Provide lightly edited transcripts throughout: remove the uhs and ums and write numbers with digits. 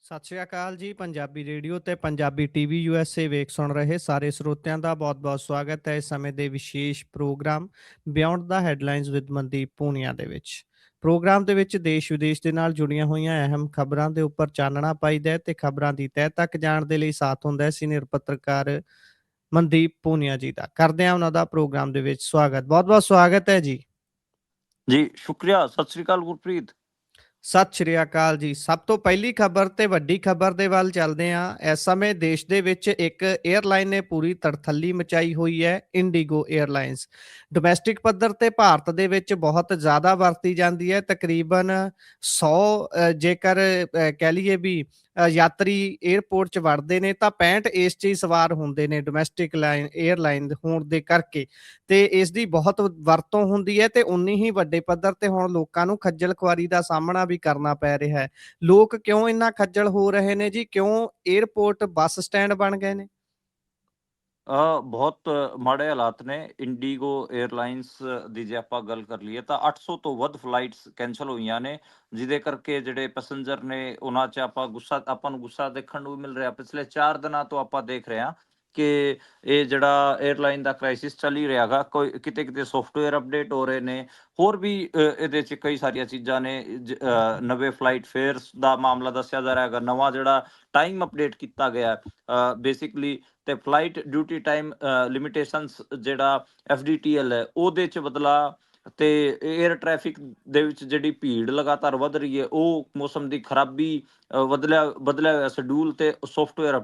ਸਤਿ ਸ਼੍ਰੀ ਅਕਾਲ ਜੀ। ਪੰਜਾਬੀ ਰੇਡੀਓ ਤੇ ਪੰਜਾਬੀ ਟੀਵੀ USA ਵੇਖ ਸੁਣ ਰਹੇ ਸਾਰੇ ਸਰੋਤਿਆਂ ਦਾ ਬਹੁਤ-ਬਹੁਤ ਸਵਾਗਤ ਹੈ ਇਸ ਸਮੇਂ ਦੇ ਵਿਸ਼ੇਸ਼ ਪ੍ਰੋਗਰਾਮ ਬਿਯੋਂਡ ਦਾ ਹੈਡਲਾਈਨਜ਼ ਵਿਦ ਮਨਦੀਪ ਪੂਨੀਆ ਦੇ ਵਿੱਚ। ਪ੍ਰੋਗਰਾਮ ਦੇ ਵਿੱਚ ਦੇਸ਼ ਵਿਦੇਸ਼ ਦੇ ਨਾਲ ਜੁੜੀਆਂ ਹੋਈਆਂ ਅਹਿਮ ਖਬਰਾਂ ਦੇ ਉੱਪਰ ਚਾਨਣਾ ਪਾਈਦਾ ਹੈ ਤੇ ਖਬਰਾਂ ਦੀ ਤਹਿ ਤੱਕ ਜਾਣ ਦੇ ਲਈ ਸਾਥ ਹੁੰਦਾ ਹੈ ਸੀਨੀਅਰ ਪੱਤਰਕਾਰ ਮਨਦੀਪ ਪੂਨੀਆ ਜੀ ਦਾ। ਕਰਦੇ ਹਾਂ ਉਹਨਾਂ ਦਾ ਪ੍ਰੋਗਰਾਮ ਦੇ ਵਿੱਚ ਸਵਾਗਤ। ਬਹੁਤ-ਬਹੁਤ ਸਵਾਗਤ ਹੈ ਜੀ। ਜੀ ਸ਼ੁਕਰੀਆ। ਸਤਿ ਸ੍ਰੀ ਅਕਾਲ ਗੁਰਪ੍ਰੀਤ। ਸਤਿ ਸ਼੍ਰੀ ਅਕਾਲ ਜੀ। ਸਭ ਤੋਂ ਪਹਿਲੀ ਖਬਰ ਤੇ ਵੱਡੀ ਖਬਰ ਦੇ ਵੱਲ ਚੱਲਦੇ ਹਾਂ। ਇਸ ਸਮੇਂ ਦੇਸ਼ ਦੇ ਵਿੱਚ ਇੱਕ ਏਅਰਲਾਈਨ ਨੇ ਪੂਰੀ ਤੜਥੱਲੀ ਮਚਾਈ ਹੋਈ ਹੈ, ਇੰਡੀਗੋ ਏਅਰਲਾਈਨਸ। ਡੋਮੈਸਟਿਕ ਪੱਧਰ ਤੇ ਭਾਰਤ ਦੇ ਵਿੱਚ ਬਹੁਤ ਜ਼ਿਆਦਾ ਵਰਤੀ ਜਾਂਦੀ ਹੈ। ਤਕਰੀਬਨ 100 ਜੇਕਰ ਕਹਿ ਲਈਏ ਵੀ ਯਾਤਰੀ ਏਅਰਪੋਰਟ 'ਚ ਵੜਦੇ ਨੇ ਤਾਂ 65 ਇਸ 'ਚ ਹੀ ਸਵਾਰ ਹੁੰਦੇ ਨੇ ਡੋਮੈਸਟਿਕ ਏਅਰਲਾਈਨ ਹੋਣ ਦੇ ਕਰਕੇ। ਤੇ ਇਸ ਦੀ ਬਹੁਤ ਵਰਤੋਂ ਹੁੰਦੀ ਹੈ ਤੇ ਉਨੀ ਹੀ ਵੱਡੇ ਪੱਧਰ ਤੇ ਹੁਣ ਲੋਕਾਂ ਨੂੰ ਖੱਜਲ ਖੁਆਰੀ ਦਾ ਸਾਹਮਣਾ ਵੀ ਕਰਨਾ ਪੈ ਰਿਹਾ ਹੈ। ਲੋਕ ਕਿਉਂ ਇੰਨਾ ਖੱਜਲ ਹੋ ਰਹੇ ਨੇ ਜੀ? ਕਿਉਂ ਏਅਰਪੋਰਟ ਬੱਸ ਸਟੈਂਡ ਬਣ ਗਏ ਨੇ? ਬਹੁਤ ਮਾੜੇ ਹਾਲਾਤ ਨੇ। ਇੰਡੀਗੋ ਏਅਰਲਾਈਨਸ ਦੀ ਜੇ ਆਪਾਂ ਗੱਲ ਕਰ ਲਈਏ ਤਾਂ 800 ਤੋਂ ਵੱਧ ਫਲਾਈਟਸ ਕੈਂਸਲ ਹੋਈਆਂ ਨੇ, ਜਿਹਦੇ ਕਰਕੇ ਜਿਹੜੇ ਪੈਸੇਂਜਰ ਨੇ ਉਹਨਾਂ 'ਚ ਆਪਾਂ ਨੂੰ ਗੁੱਸਾ ਦੇਖਣ ਨੂੰ ਵੀ ਮਿਲ ਰਿਹਾ। ਪਿਛਲੇ 4 ਦਿਨਾਂ ਤੋਂ ਆਪਾਂ ਦੇਖ ਰਹੇ ਹਾਂ ਕਿ ਇਹ ਜਿਹੜਾ ਏਅਰਲਾਈਨ ਦਾ ਕ੍ਰਾਈਸਿਸ ਚੱਲ ਹੀ ਰਿਹਾ ਗਾ। ਕੋਈ ਕਿਤੇ ਸੌਫਟਵੇਅਰ ਅਪਡੇਟ ਹੋ ਰਹੇ ਨੇ, ਹੋਰ ਵੀ ਇਹਦੇ 'ਚ ਕਈ ਸਾਰੀਆਂ ਚੀਜ਼ਾਂ ਨੇ। ਨਵੇਂ ਫਲਾਈਟ ਫੇਅਰਸ ਦਾ ਮਾਮਲਾ ਦੱਸਿਆ ਜਾ ਰਿਹਾ ਹੈਗਾ, ਨਵਾਂ ਜਿਹੜਾ ਟਾਈਮ ਅਪਡੇਟ ਕੀਤਾ ਗਿਆ ਬੇਸਿਕਲੀ, ਤੇ ਫਲਾਈਟ ਡਿਊਟੀ ਟਾਈਮ ਲਿਮਿਟੇਸ਼ਨਸ ਜਿਹੜਾ FDTL ਹੈ ਉਹਦੇ 'ਚ ਬਦਲਾਅ, ਤੇ ਏਅਰ ਟ੍ਰੈਫਿਕ ਦੇ ਵਿੱਚ ਜਿਹੜੀ ਭੀੜ ਲਗਾਤਾਰ ਵੱਧ ਰਹੀ ਹੈ, ਉਹ ਮੌਸਮ ਦੀ ਖਰਾਬੀ, ਬਦਲਿਆ ਹੋਇਆ ਸ਼ਡਿਊਲ ਤੇ ਸੌਫਟਵੇਅਰ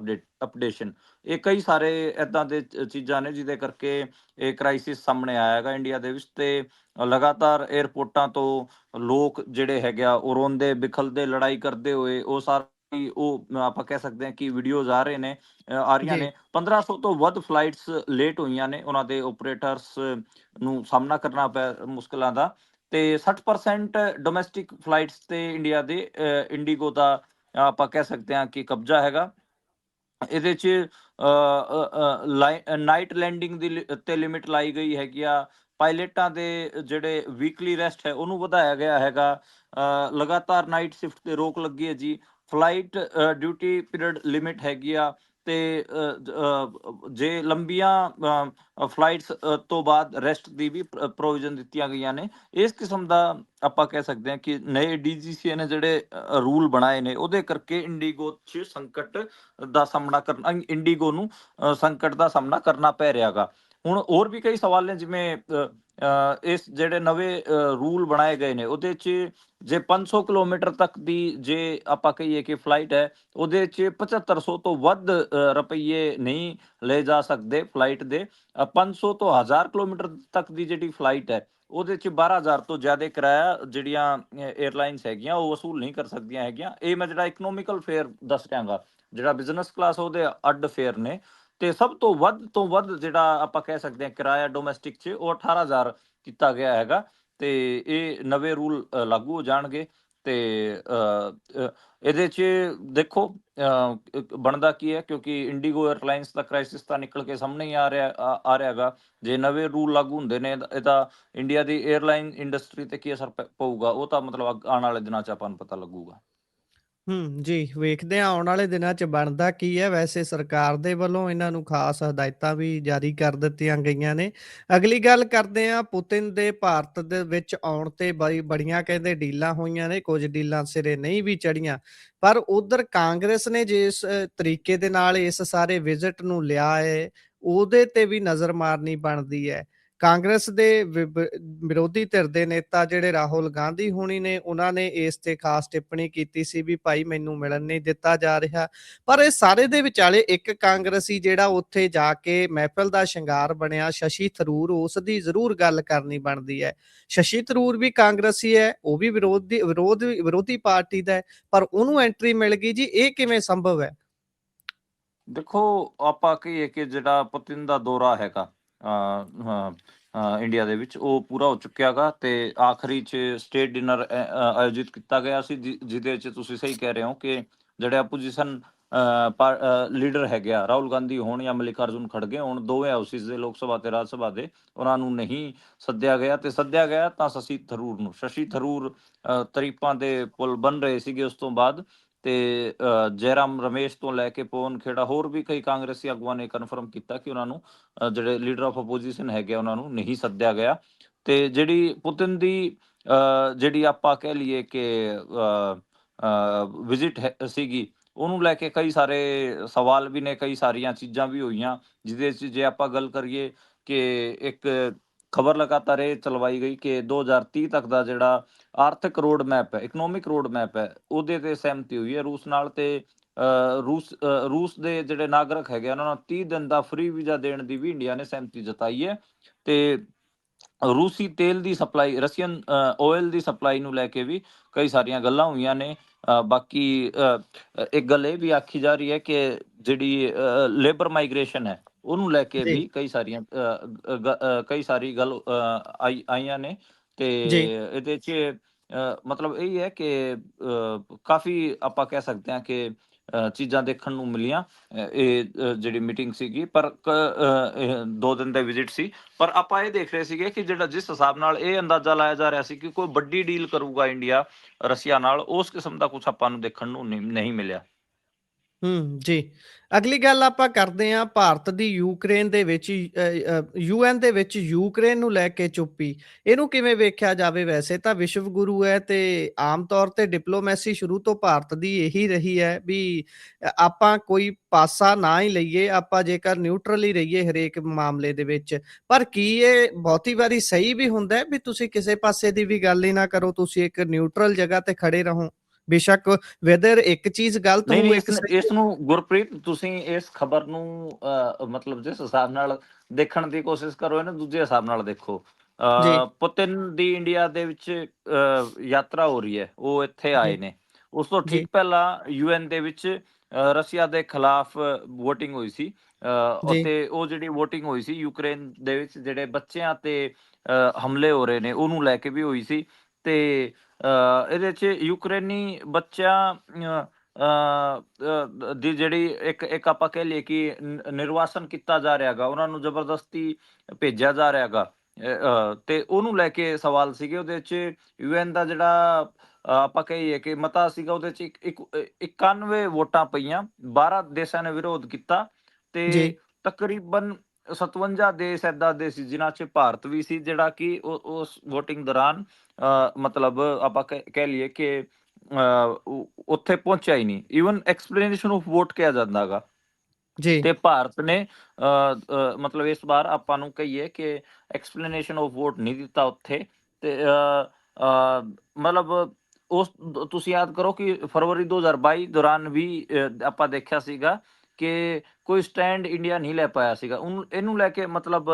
ਅਪਡੇਸ਼ਨ, ਇਹ ਕਈ ਸਾਰੇ ਇੱਦਾਂ ਦੇ ਚੀਜ਼ਾਂ ਨੇ ਜਿਹਦੇ ਕਰਕੇ ਇਹ ਕ੍ਰਾਈਸਿਸ ਸਾਹਮਣੇ ਆਇਆ ਹੈਗਾ ਇੰਡੀਆ ਦੇ ਵਿੱਚ। ਤੇ ਲਗਾਤਾਰ ਏਅਰਪੋਰਟਾਂ ਤੋਂ ਲੋਕ ਜਿਹੜੇ ਹੈਗੇ ਆ ਉਹ ਰੋਂਦੇ ਬਿਖਲਦੇ, ਲੜਾਈ ਕਰਦੇ ਹੋਏ, ਉਹ ਆਪਾਂ ਕਹਿ ਸਕਦੇ ਹਾਂ ਕਿ ਵੀਡੀਓਜ਼ ਆ ਰਹੇ ਨੇ, ਆ ਰਹੀਆਂ ਜੀ। ਨੇ। 1500 ਤੋਂ ਵੱਧ ਫਲਾਈਟਸ ਲੇਟ ਹੋਈਆਂ ਨੇ, ਉਹਨਾਂ ਦੇ ਓਪਰੇਟਰਸ ਨੂੰ ਸਾਹਮਣਾ ਕਰਨਾ ਪਿਆ ਮੁਸ਼ਕਲਾਂ ਦਾ। ਤੇ 60% ਡੋਮੈਸਟਿਕ ਫਲਾਈਟਸ ਤੇ ਇੰਡੀਆ ਦੇ ਇੰਡੀਗੋ ਦਾ ਆਪਾਂ ਕਹਿ ਸਕਦੇ ਹਾਂ ਕਿ ਕਬਜ਼ਾ ਹੈਗਾ। ਇਹਦੇ 'ਚ ਨਾਈਟ ਲੈਂਡਿੰਗ ਦੀ ਤੇ ਲਿਮਿਟ ਲਾਈ ਗਈ ਹੈਗੀ ਆ। ਪਾਇਲਟਾਂ ਦੇ ਜਿਹੜੇ ਵੀਕਲੀ ਰੈਸਟ ਹੈ ਉਹਨੂੰ ਵਧਾਇਆ ਗਿਆ ਹੈਗਾ। ਲਗਾਤਾਰ ਨਾਈਟ ਸ਼ਿਫਟ ਤੇ ਰੋਕ ਲੱਗੀ ਹੈ ਜੀ। ਫਲਾਈਟ ਡਿਊਟੀ ਪੀਰੀਅਡ ਲਿਮਿਟ ਹੈਗੀ ਆ। ਤੇ ਜੇ ਲੰਬੀਆਂ ਫਲਾਈਟਸ ਤੋਂ ਬਾਅਦ ਰੈਸਟ ਦੀ ਵੀ ਪ੍ਰੋਵੀਜ਼ਨ ਦਿੱਤੀਆਂ ਗਈਆਂ ਨੇ। ਇਸ ਕਿਸਮ ਦਾ ਆਪਾਂ ਕਹਿ ਸਕਦੇ ਹਾਂ ਕਿ ਨਵੇਂ DGCA ਨੇ ਜਿਹੜੇ ਰੂਲ ਬਣਾਏ ਨੇ, ਉਹਦੇ ਕਰਕੇ ਇੰਡੀਗੋ 'ਚ ਇੰਡੀਗੋ ਨੂੰ ਸੰਕਟ ਦਾ ਸਾਹਮਣਾ ਕਰਨਾ ਪੈ ਰਿਹਾ ਗਾ। ਹੁਣ ਹੋਰ ਵੀ ਕਈ ਸਵਾਲ ਨੇ, ਜਿਵੇਂ ਇਸ ਜਿਹੜੇ ਨਵੇਂ ਰੂਲ ਬਣਾਏ ਗਏ ਨੇ ਉਹਦੇ 'ਚ ਜੇ 500 ਕਿਲੋਮੀਟਰ ਤੱਕ ਦੀ ਜੇ ਆਪਾਂ ਕਹੀਏ ਕਿ ਫਲਾਈਟ ਹੈ, ਉਹਦੇ 'ਚ 7500 ਤੋਂ ਵੱਧ ਰੁਪਈਏ ਨਹੀਂ ਲਏ ਜਾ ਸਕਦੇ ਫਲਾਈਟ ਦੇ। 500 ਤੋਂ 1000 ਕਿਲੋਮੀਟਰ ਤੱਕ ਦੀ ਜਿਹੜੀ ਫਲਾਈਟ ਹੈ ਉਹਦੇ 'ਚ 12000 ਤੋਂ ਜ਼ਿਆਦਾ ਕਿਰਾਇਆ ਜਿਹੜੀਆਂ ਏਅਰਲਾਈਨਸ ਹੈਗੀਆਂ ਉਹ ਵਸੂਲ ਨਹੀਂ ਕਰ ਸਕਦੀਆਂ ਹੈਗੀਆਂ। ਇਹ ਮੈਂ ਜਿਹੜਾ ਇਕਨੋਮਿਕਲ ਫੇਅਰ ਦੱਸ ਰਿਹਾਗਾ। ਜਿਹੜਾ ਬਿਜ਼ਨਸ ਕਲਾਸ ਉਹਦੇ ਅੱਡ ਫੇਅਰ ਨੇ। ਤੇ ਸਭ ਤੋਂ ਵੱਧ ਜਿਹੜਾ ਆਪਾਂ ਕਹਿ ਸਕਦੇ ਹਾਂ ਕਿਰਾਇਆ ਡੋਮੈਸਟਿਕ 'ਚ, ਉਹ 18000 ਕੀਤਾ ਗਿਆ ਹੈਗਾ। ਤੇ ਇਹ ਨਵੇਂ ਰੂਲ ਲਾਗੂ ਹੋ ਜਾਣਗੇ। ਤੇ ਇਹਦੇ 'ਚ ਦੇਖੋ ਬਣਦਾ ਕੀ ਹੈ, ਕਿਉਂਕਿ ਇੰਡੀਗੋ ਏਅਰਲਾਈਨਸ ਦਾ ਕ੍ਰਾਈਸਿਸ ਤਾਂ ਨਿਕਲ ਕੇ ਸਾਹਮਣੇ ਹੀ ਆ ਰਿਹਾ ਹੈਗਾ। ਜੇ ਨਵੇਂ ਰੂਲ ਲਾਗੂ ਹੁੰਦੇ ਨੇ ਇਹਦਾ ਇੰਡੀਆ ਦੀ ਏਅਰਲਾਈਨ ਇੰਡਸਟਰੀ ਤੇ ਕੀ ਅਸਰ ਪਊਗਾ, ਉਹ ਤਾਂ ਮਤਲਬ ਆਉਣ ਵਾਲੇ ਦਿਨਾਂ 'ਚ ਆਪਾਂ ਨੂੰ ਪਤਾ ਲੱਗੂਗਾ। ਜੀ, ਵੇਖਦੇ ਹਾਂ ਆਉਣ ਵਾਲੇ ਦਿਨਾਂ 'ਚ ਬਣਦਾ ਕੀ ਹੈ। ਵੈਸੇ ਸਰਕਾਰ ਦੇ ਵੱਲੋਂ ਇਹਨਾਂ ਨੂੰ ਖਾਸ ਹਦਾਇਤਾਂ ਵੀ ਜਾਰੀ ਕਰ ਦਿੱਤੀਆਂ ਗਈਆਂ ਨੇ। ਅਗਲੀ ਗੱਲ ਕਰਦੇ ਹਾਂ, ਪੁਤਿਨ ਦੇ ਭਾਰਤ ਦੇ ਵਿੱਚ ਆਉਣ ਤੇ ਬੜੀਆਂ ਕਹਿੰਦੇ ਡੀਲਾਂ ਹੋਈਆਂ ਨੇ, ਕੁਝ ਡੀਲਾਂ ਸਿਰੇ ਨਹੀਂ ਵੀ ਚੜੀਆਂ। ਪਰ ਉਧਰ ਕਾਂਗਰਸ ਨੇ ਜਿਸ ਤਰੀਕੇ ਦੇ ਨਾਲ ਇਸ ਸਾਰੇ ਵਿਜ਼ਿਟ ਨੂੰ ਲਿਆ ਹੈ, ਉਹਦੇ ਤੇ ਵੀ ਨਜ਼ਰ ਮਾਰਨੀ ਬਣਦੀ ਹੈ। ਕਾਂਗਰਸ ਦੇ ਵਿਰੋਧੀ ਧਿਰ ਦੇ ਨੇਤਾ ਜਿਹੜੇ ਰਾਹੁਲ ਗਾਂਧੀ ਹੋਣੀ ਨੇ, ਉਹਨਾਂ ਨੇ ਇਸ ਤੇ ਖਾਸ ਟਿੱਪਣੀ ਕੀਤੀ ਸੀ ਵੀ ਭਾਈ ਮੈਨੂੰ ਮਿਲਣ ਨਹੀਂ ਦਿੱਤਾ ਜਾ ਰਿਹਾ। ਪਰ ਇਹ ਸਾਰੇ ਦੇ ਵਿਚਾਲੇ ਇੱਕ ਕਾਂਗਰਸੀ ਜਿਹੜਾ ਉੱਥੇ ਜਾ ਕੇ ਮਹਿਫਿਲ ਦਾ ਸ਼ਿੰਗਾਰ ਬਣਿਆ, ਸ਼ਸ਼ੀ ਥਰੂਰ, ਉਸ ਦੀ ਜ਼ਰੂਰ ਗੱਲ ਕਰਨੀ ਬਣਦੀ ਹੈ। ਸ਼ਸ਼ੀ ਥਰੂਰ ਵੀ ਕਾਂਗਰਸੀ ਹੈ, ਉਹ ਵੀ ਵਿਰੋਧੀ ਪਾਰਟੀ ਦਾ ਹੈ, ਪਰ ਉਹਨੂੰ ਐਂਟਰੀ ਮਿਲ ਗਈ ਜੀ। ਇਹ ਕਿਵੇਂ ਸੰਭਵ ਹੈ? ਦੇਖੋ, ਆਪਾਂ ਕਹੀਏ ਕਿ ਜਿਹੜਾ ਪੁਤਿਨ ਦਾ ਦੌਰਾ ਹੈਗਾ ਇੰਡੀਆ ਦੇ ਵਿੱਚ, ਉਹ ਪੂਰਾ ਹੋ ਚੁੱਕਿਆ ਗਾ। ਤੇ ਆਖਰੀ 'ਚ ਸਟੇਟ ਡਿਨਰ ਆਯੋਜਿਤ ਕੀਤਾ ਗਿਆ ਸੀ, ਜਿਹਦੇ 'ਚ ਤੁਸੀਂ ਸਹੀ ਕਹਿ ਰਹੇ ਹੋ ਕਿ ਜਿਹੜੇ ਆਪੋਜੀਸ਼ਨ ਲੀਡਰ ਹੈਗੇ ਆ, ਰਾਹੁਲ ਗਾਂਧੀ ਹੋਣ ਜਾਂ ਮਲਿਕਾਰਜੁਨ ਖੜਗੇ ਹੋਣ, ਦੋਵੇਂ ਹਾਊਸਿਸ ਦੇ, ਲੋਕ ਸਭਾ ਤੇ ਰਾਜ ਸਭਾ ਦੇ, ਉਹਨਾਂ ਨੂੰ ਨਹੀਂ ਸੱਦਿਆ ਗਿਆ। ਤੇ ਸੱਦਿਆ ਗਿਆ ਤਾਂ ਸ਼ਸ਼ੀ ਥਰੂਰ ਨੂੰ। ਸ਼ਸ਼ੀ ਥਰੂਰ ਤਰੀਫਾਂ ਦੇ ਪੁੱਲ ਬਣ ਰਹੇ ਸੀਗੇ ਉਸ ਤੋਂ ਬਾਅਦ। ਤੇ ਜੈਰਾਮ ਰਮੇਸ਼ ਤੋਂ ਲੈ ਕੇ ਪਵਨ ਖੇੜਾ ਹੋਰ ਵੀ ਕਈ ਕਾਂਗਰਸੀ ਆਗੂਆਂ ਨੇ ਕਨਫਰਮ ਕੀਤਾ ਕਿ ਉਹਨਾਂ ਨੂੰ ਜਿਹੜੇ ਲੀਡਰ ਆਫ ਆਪੋਜੀਸ਼ਨ ਹੈਗੇ ਉਹਨਾਂ ਨੂੰ ਨਹੀਂ ਸੱਦਿਆ ਗਿਆ। ਤੇ ਜਿਹੜੀ ਪੁਤਿਨ ਦੀ ਜਿਹੜੀ ਆਪਾਂ ਕਹਿ ਲਈਏ ਕਿ ਵਿਜ਼ਿਟ ਸੀਗੀ, ਉਹਨੂੰ ਲੈ ਕੇ ਕਈ ਸਾਰੇ ਸਵਾਲ ਵੀ ਨੇ, ਕਈ ਸਾਰੀਆਂ ਚੀਜ਼ਾਂ ਵੀ ਹੋਈਆਂ, ਜਿਹਦੇ 'ਚ ਜੇ ਆਪਾਂ ਗੱਲ ਕਰੀਏ ਕਿ ਇੱਕ ਖਬਰ ਲਗਾਤਾਰ ਇਹ ਚਲਵਾਈ ਗਈ ਕਿ 2030 ਤੱਕ ਦਾ ਜਿਹੜਾ ਆਰਥਿਕ ਰੋਡ ਮੈਪ ਹੈ, ਇਕਨੋਮਿਕ ਰੋਡ ਮੈਪ ਹੈ, ਉਹਦੇ ਤੇ ਸਹਿਮਤੀ ਹੋਈ ਹੈ ਰੂਸ ਨਾਲ। ਤੇ ਰੂਸ ਦੇ ਜਿਹੜੇ ਨਾਗਰਿਕ ਹੈਗੇ ਉਹਨਾਂ ਨੂੰ 30 ਦਿਨ ਦਾ ਫ੍ਰੀ ਵੀਜ਼ਾ ਦੇਣ ਦੀ ਵੀ ਇੰਡੀਆ ਨੇ ਸਹਿਮਤੀ ਜਤਾਈ ਹੈ। ਤੇ ਰੂਸੀ ਤੇਲ ਦੀ ਸਪਲਾਈ, ਰਸ਼ੀਅਨ ਆਇਲ ਦੀ ਸਪਲਾਈ ਨੂੰ ਲੈ ਕੇ ਵੀ ਕਈ ਸਾਰੀਆਂ ਗੱਲਾਂ ਹੋਈਆਂ ਨੇ। ਬਾਕੀ ਇੱਕ ਗੱਲ ਇਹ ਵੀ ਆਖੀ ਜਾ ਰਹੀ ਹੈ ਕਿ ਜਿਹੜੀ ਲੇਬਰ ਮਾਈਗ੍ਰੇਸ਼ਨ ਹੈ ਉਹਨੂੰ ਲੈ ਕੇ ਜੀ, ਵੀ ਕਈ ਸਾਰੀਆਂ ਕਈ ਸਾਰੀ ਗੱਲ ਆਈਆਂ ਨੇ। ਤੇ ਜੀ। ਇਹਦੇ 'ਚ ਮਤਲਬ ਇਹ ਹੈ ਕਿ ਕਾਫੀ ਆਪਾਂ ਕਹਿ ਸਕਦੇ ਹਾਂ ਕਿ ਚੀਜ਼ਾਂ ਦੇਖਣ ਨੂੰ ਮਿਲੀਆਂ। ਇਹ ਜਿਹੜੀ ਮੀਟਿੰਗ ਸੀਗੀ, ਪਰ 2 ਦਿਨ ਦਾ ਵਿਜ਼ਿਟ ਸੀ। ਪਰ ਆਪਾਂ ਇਹ ਦੇਖ ਰਹੇ ਸੀਗੇ ਕਿ ਜਿਹੜਾ ਜਿਸ ਹਿਸਾਬ ਨਾਲ ਇਹ ਅੰਦਾਜ਼ਾ ਲਾਇਆ ਜਾ ਰਿਹਾ ਸੀ ਕਿ ਕੋਈ ਵੱਡੀ ਡੀਲ ਕਰੂਗਾ ਇੰਡੀਆ ਰਸ਼ੀਆ ਨਾਲ, ਉਸ ਕਿਸਮ ਦਾ ਕੁਝ ਆਪਾਂ ਨੂੰ ਦੇਖਣ ਨੂੰ ਨਹੀਂ ਮਿਲਿਆ। ਜੀ। ਅਗਲੀ ਗੱਲ ਆਪਾਂ ਕਰਦੇ ਹਾਂ ਭਾਰਤ ਦੀ ਯੂਕਰੇਨ ਦੇ ਵਿੱਚ ਯੂਐਨ ਦੇ ਵਿੱਚ ਯੂਕਰੇਨ ਨੂੰ ਲੈ ਕੇ ਚੁੱਪੀ। ਇਹਨੂੰ ਕਿਵੇਂ ਵੇਖਿਆ ਜਾਵੇ? ਵੈਸੇ ਤਾਂ ਵਿਸ਼ਵ ਗੁਰੂ ਹੈ ਤੇ ਆਮ ਤੌਰ ਤੇ ਡਿਪਲੋਮੈਸੀ ਸ਼ੁਰੂ ਤੋਂ ਭਾਰਤ ਦੀ ਇਹੀ ਰਹੀ ਹੈ ਵੀ ਆਪਾਂ ਕੋਈ ਪਾਸਾ ਨਾ ਹੀ ਲਈਏ, ਆਪਾਂ ਜੇਕਰ ਨਿਊਟਰਲ ਹੀ ਰਹੀਏ ਹਰੇਕ ਮਾਮਲੇ ਦੇ ਵਿੱਚ। ਪਰ ਕੀ ਇਹ ਬਹੁਤੀ ਵਾਰੀ ਸਹੀ ਵੀ ਹੁੰਦਾ ਹੈ ਵੀ ਤੁਸੀਂ ਕਿਸੇ ਪਾਸੇ ਦੀ ਵੀ ਗੱਲ ਹੀ ਨਾ ਕਰੋ, ਤੁਸੀਂ ਇੱਕ ਨਿਊਟਰਲ ਜਗ੍ਹਾ ਤੇ ਖੜੇ ਰਹੋ? ਬੇਸ਼ੱਕ ਵੈਦਰ ਇੱਕ ਚੀਜ਼ ਗਲਤ ਨਹੀਂ ਹੋ, ਨਹੀਂ, ਇੱਕ ਸਹੀ ਇਸ ਹੋ। ਨੂੰ ਗੁਰਪ੍ਰੀਤ ਤੁਸੀਂ ਇਸ ਖਬਰ ਨੂੰ ਮਤਲਬ ਜਿਸ ਹਿਸਾਬ ਨਾਲ ਦੇਖਣ ਦੀ ਕੋਸ਼ਿਸ਼ ਕਰੋ, ਇਹਨੂੰ ਦੂਜੇ ਹਿਸਾਬ ਨਾਲ ਦੇਖੋ। ਜੀ, ਪੁਤਿਨ ਦੀ ਇੰਡੀਆ ਦੇ ਵਿੱਚ ਯਾਤਰਾ ਹੋ ਰਹੀ ਹੈ, ਉਹ ਇੱਥੇ ਜੀ, ਆਏ ਨੇ। ਉਸ ਤੋਂ ਜੀ, ਠੀਕ ਪਹਿਲਾਂ ਯੂਐਨ ਦੇ ਵਿੱਚ ਰਸ਼ੀਆ ਦੇ ਖਿਲਾਫ ਵੋਟਿੰਗ ਹੋਈ ਸੀ। ਜੀ, ਅਤੇ ਉਹ ਜਿਹੜੀ ਵੋਟਿੰਗ ਹੋਈ ਸੀ ਯੂਕਰੇਨ ਦੇ ਵਿੱਚ ਜਿਹੜੇ ਬੱਚਿਆਂ ਤੇ ਹਮਲੇ ਹੋ ਰਹੇ ਨੇ ਉਹਨੂੰ ਲੈ ਕੇ ਵੀ ਹੋਈ ਸੀ। ਤੇ ਇਹਦੇ 'ਚ ਯੂਕਰੇਨੀ ਬੱਚਿਆਂ ਦੀ ਜਿਹੜੀ ਇੱਕ ਇੱਕ ਆਪਾਂ ਕਹਿ ਲਈਏ ਕਿ ਨਿਰਵਾਸਨ ਕੀਤਾ ਜਾ ਰਿਹਾ ਗਾ, ਉਹਨਾਂ ਨੂੰ ਜ਼ਬਰਦਸਤੀ ਭੇਜਿਆ ਜਾ ਰਿਹਾ ਗਾ। ਤੇ ਉਹਨੂੰ ਲੈ ਕੇ ਸਵਾਲ ਸੀਗੇ ਉਹਦੇ 'ਚ। ਯੂਐਨ ਦਾ ਜਿਹੜਾ ਆਪਾਂ ਕਹੀਏ ਕਿ ਮਤਾ ਸੀਗਾ, ਉਹਦੇ 'ਚ 91 ਵੋਟਾਂ ਪਈਆਂ, 12 ਦੇਸ਼ਾਂ ਨੇ ਵਿਰੋਧ ਕੀਤਾ। ਤੇ ਜੀ, ਤਕਰੀਬਨ 57 ਦੇਸ਼ ਏਦਾਂ ਦੇ ਸੀ ਜਿਨ੍ਹਾਂ 'ਚ ਭਾਰਤ ਵੀ ਸੀ, ਜਿਹੜਾ ਕਿ ਉਸ ਵੋਟਿੰਗ ਦੌਰਾਨ ਮਤਲਬ ਆਪਾਂ ਕਹਿ ਲਈਏ ਕਿ ਉੱਥੇ ਪਹੁੰਚਿਆ ਹੀ ਨਹੀਂ। ਈਵਨ ਐਕਸਪਲੇਨੇਸ਼ਨ ਆਫ ਵੋਟ ਕਿਹਾ ਜਾਂਦਾ ਗਾ। ਜੀ, ਤੇ ਭਾਰਤ ਨੇ ਮਤਲਬ ਇਸ ਵਾਰ ਆਪਾਂ ਨੂੰ ਕਹੀਏ ਕਿ ਐਕਸਪਲੇਨੇਸ਼ਨ ਆਫ ਵੋਟ ਨਹੀਂ ਦਿੱਤਾ ਉੱਥੇ। ਤੇ ਮਤਲਬ ਉਸ ਤੁਸੀਂ ਯਾਦ ਕਰੋ ਕਿ ਫਰਵਰੀ 2022 ਦੌਰਾਨ ਵੀ ਆਪਾਂ ਦੇਖਿਆ ਸੀਗਾ ਕਿ ਕੋਈ ਸਟੈਂਡ ਇੰਡੀਆ ਨਹੀਂ ਲੈ ਪਾਇਆ ਸੀਗਾ। ਇਹਨੂੰ ਲੈ ਕੇ ਮਤਲਬ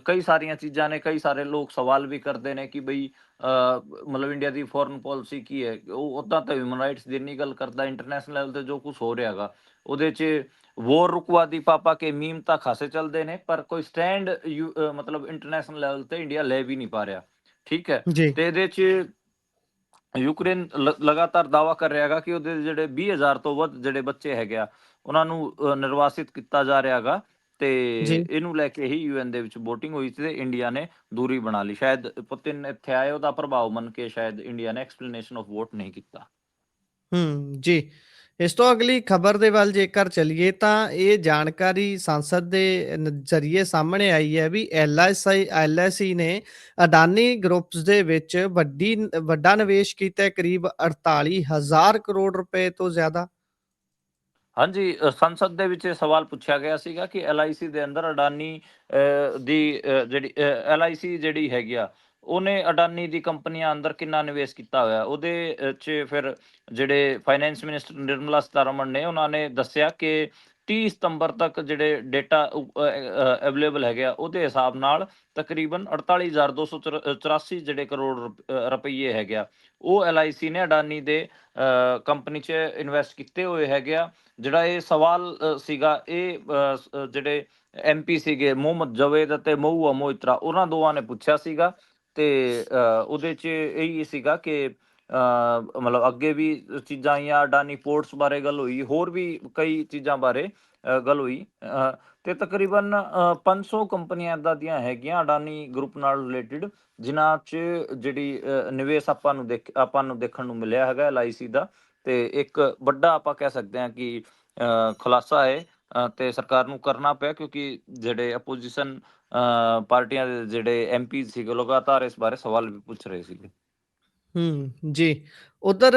ਕਈ ਸਾਰੀਆਂ ਚੀਜ਼ਾਂ ਨੇ, ਕਈ ਸਾਰੇ ਲੋਕ ਸਵਾਲ ਵੀ ਕਰਦੇ ਨੇ ਕਿ ਬਈ ਮਤਲਬ ਇੰਡੀਆ ਦੀ ਫੋਰਨ ਪਾਲਿਸੀ ਕੀ ਹੈ। ਉਹ ਉੱਦਾਂ ਤਾਂ ਹਿਊਮਨ ਰਾਈਟਸ ਦੀ ਇੰਨੀ ਗੱਲ ਕਰਦਾ, ਇੰਟਰਨੈਸ਼ਨਲ ਲੈਵਲ ਤੇ ਜੋ ਕੁਝ ਹੋ ਰਿਹਾ ਹੈਗਾ ਉਹਦੇ 'ਚ ਵੋਰ ਰੁਕਵਾਦੀ ਪਾਪਾ ਕੇ ਮੀਮ ਤਾਂ ਖਾਸੇ ਚੱਲਦੇ ਨੇ, ਪਰ ਕੋਈ ਸਟੈਂਡ ਮਤਲਬ ਇੰਟਰਨੈਸ਼ਨਲ ਲੈਵਲ ਤੇ ਇੰਡੀਆ ਲੈ ਵੀ ਨਹੀਂ ਪਾ ਰਿਹਾ। ਠੀਕ ਹੈ। ਜੀ। ਤੇ ਇਹਦੇ 'ਚ ਯੂਕਰੇਨ ਲਗਾਤਾਰ ਦਾਅਵਾ ਕਰ ਰਿਹਾ ਹੈਗਾ ਕਿ ਉਹਦੇ ਜਿਹੜੇ 20,000 ਤੋਂ ਵੱਧ ਜਿਹੜੇ ਬੱਚੇ ਹੈਗੇ ਆ ਉਹਨਾਂ ਨੂੰ ਨਿਰਵਾਸਿਤ ਕੀਤਾ ਜਾ ਰਿਹਾ ਹੈਗਾ। ਤੇ ਜੀ। ਇਹਨੂੰ ਲੈ ਕੇ ਹੀ ਯੂਐਨ ਦੇ ਵਿੱਚ ਵੋਟਿੰਗ ਹੋਈ ਸੀ ਤੇ ਇੰਡੀਆ ਨੇ ਦੂਰੀ ਬਣਾ ਲਈ। ਸ਼ਾਇਦ ਪੁਤਿਨ ਇੱਥੇ ਆਏ, ਉਹਦਾ ਪ੍ਰਭਾਵ ਮੰਨ ਕੇ ਸ਼ਾਇਦ ਇੰਡੀਆ ਨੇ ਐਕਸਪਲੇਨੇਸ਼ਨ ਆਫ ਵੋਟ ਨਹੀਂ ਕੀਤਾ। ਜੀ। ਇਸ ਤੋਂ ਅਗਲੀ ਖਬਰ ਦੇ ਵੱਲ ਜੇਕਰ ਚੱਲੀਏ ਤਾਂ ਇਹ ਜਾਣਕਾਰੀ ਸੰਸਦ ਦੇ ਜ਼ਰੀਏ ਸਾਹਮਣੇ ਆਈ ਹੈ ਵੀ ਐਲਆਈਸੀ ਨੇ ਅਡਾਨੀ ਗਰੁੱਪਸ ਦੇ ਵਿੱਚ ਵੱਡਾ ਨਿਵੇਸ਼ ਕੀਤਾ ਹੈ, ਕਰੀਬ 48,000 ਕਰੋੜ ਰੁਪਏ ਤੋਂ ਜ਼ਿਆਦਾ। ਹਾਂਜੀ, ਸੰਸਦ ਦੇ ਵਿੱਚ ਇਹ ਸਵਾਲ ਪੁੱਛਿਆ ਗਿਆ ਸੀਗਾ ਕਿ ਐਲਆਈਸੀ ਦੇ ਅੰਦਰ ਅਡਾਨੀ ਦੀ ਜਿਹੜੀ ਐਲਆਈਸੀ ਜਿਹੜੀ ਹੈਗੀ ਆ, ਉਹਨੇ ਅਡਾਨੀ ਦੀ ਕੰਪਨੀਆਂ ਅੰਦਰ ਕਿੰਨਾ ਨਿਵੇਸ਼ ਕੀਤਾ ਹੋਇਆ। ਉਹਦੇ 'ਚ ਫਿਰ ਜਿਹੜੇ ਫਾਈਨੈਂਸ ਮਿਨਿਸਟਰ ਨਿਰਮਲਾ ਸੀਤਾਰਮਨ ਨੇ, ਉਹਨਾਂ ਨੇ ਦੱਸਿਆ ਕਿ 30 ਸਤੰਬਰ ਤੱਕ ਜਿਹੜੇ ਡੇਟਾ ਅਵੇਲੇਬਲ ਹੈਗੇ ਆ, ਉਹਦੇ ਹਿਸਾਬ ਨਾਲ ਤਕਰੀਬਨ 48,284 ਜਿਹੜੇ ਕਰੋੜ ਰੁਪਈਏ ਹੈਗੇ ਆ, ਉਹ ਐਲਆਈਸੀ ਨੇ ਅਡਾਨੀ ਦੇ ਕੰਪਨੀ 'ਚ ਇਨਵੈਸਟ ਕੀਤੇ ਹੋਏ ਹੈਗੇ ਆ। ਜਿਹੜਾ ਇਹ ਸਵਾਲ ਸੀਗਾ, ਇਹ ਜਿਹੜੇ ਐਮਪੀ ਸੀਗੇ ਮੁਹੰਮਦ ਜਵੇਦ ਅਤੇ ਮਹੂਆ ਮੋਇਤਰਾ, ਉਹਨਾਂ ਦੋਵਾਂ ਨੇ ਪੁੱਛਿਆ ਸੀਗਾ। ਤੇ ਉਹਦੇ 'ਚ ਇਹੀ ਸੀਗਾ ਕਿ ਮਤਲਬ ਅੱਗੇ ਵੀ ਚੀਜ਼ਾਂ ਆਈਆਂ, ਅਡਾਨੀ ਪੋਰਟਸ ਬਾਰੇ ਗੱਲ ਹੋਈ, ਹੋਰ ਵੀ ਕਈ ਚੀਜ਼ਾਂ ਬਾਰੇ ਗੱਲ ਹੋਈ। ਤੇ ਤਕਰੀਬਨ 500 ਕੰਪਨੀਆਂ ਇੱਦਾਂ ਦੀਆਂ ਹੈਗੀਆਂ ਅਡਾਨੀ ਗਰੁੱਪ ਨਾਲ ਰਿਲੇਟਿਡ, ਜਿਨ੍ਹਾਂ 'ਚ ਜਿਹੜੀ ਨਿਵੇਸ਼ ਆਪਾਂ ਨੂੰ ਦੇਖਣ ਨੂੰ ਮਿਲਿਆ ਹੈਗਾ ਐਲਆਈਸੀ ਦਾ। ਤੇ ਇੱਕ ਵੱਡਾ ਆਪਾਂ ਕਹਿ ਸਕਦੇ ਹਾਂ ਕਿ ਖੁਲਾਸਾ ਹੈ ਤੇ ਸਰਕਾਰ ਨੂੰ ਕਰਨਾ ਪਿਆ, ਕਿਉਂਕਿ ਜਿਹੜੇ ਆਪੋਜੀਸ਼ਨ ਪਾਰਟੀਆਂ ਦੇ ਜਿਹੜੇ ਐਮਪੀ ਸੀਗੇ ਲਗਾਤਾਰ ਇਸ ਬਾਰੇ ਸਵਾਲ ਵੀ ਪੁੱਛ ਰਹੇ ਸੀਗੇ। ਜੀ। ਉਧਰ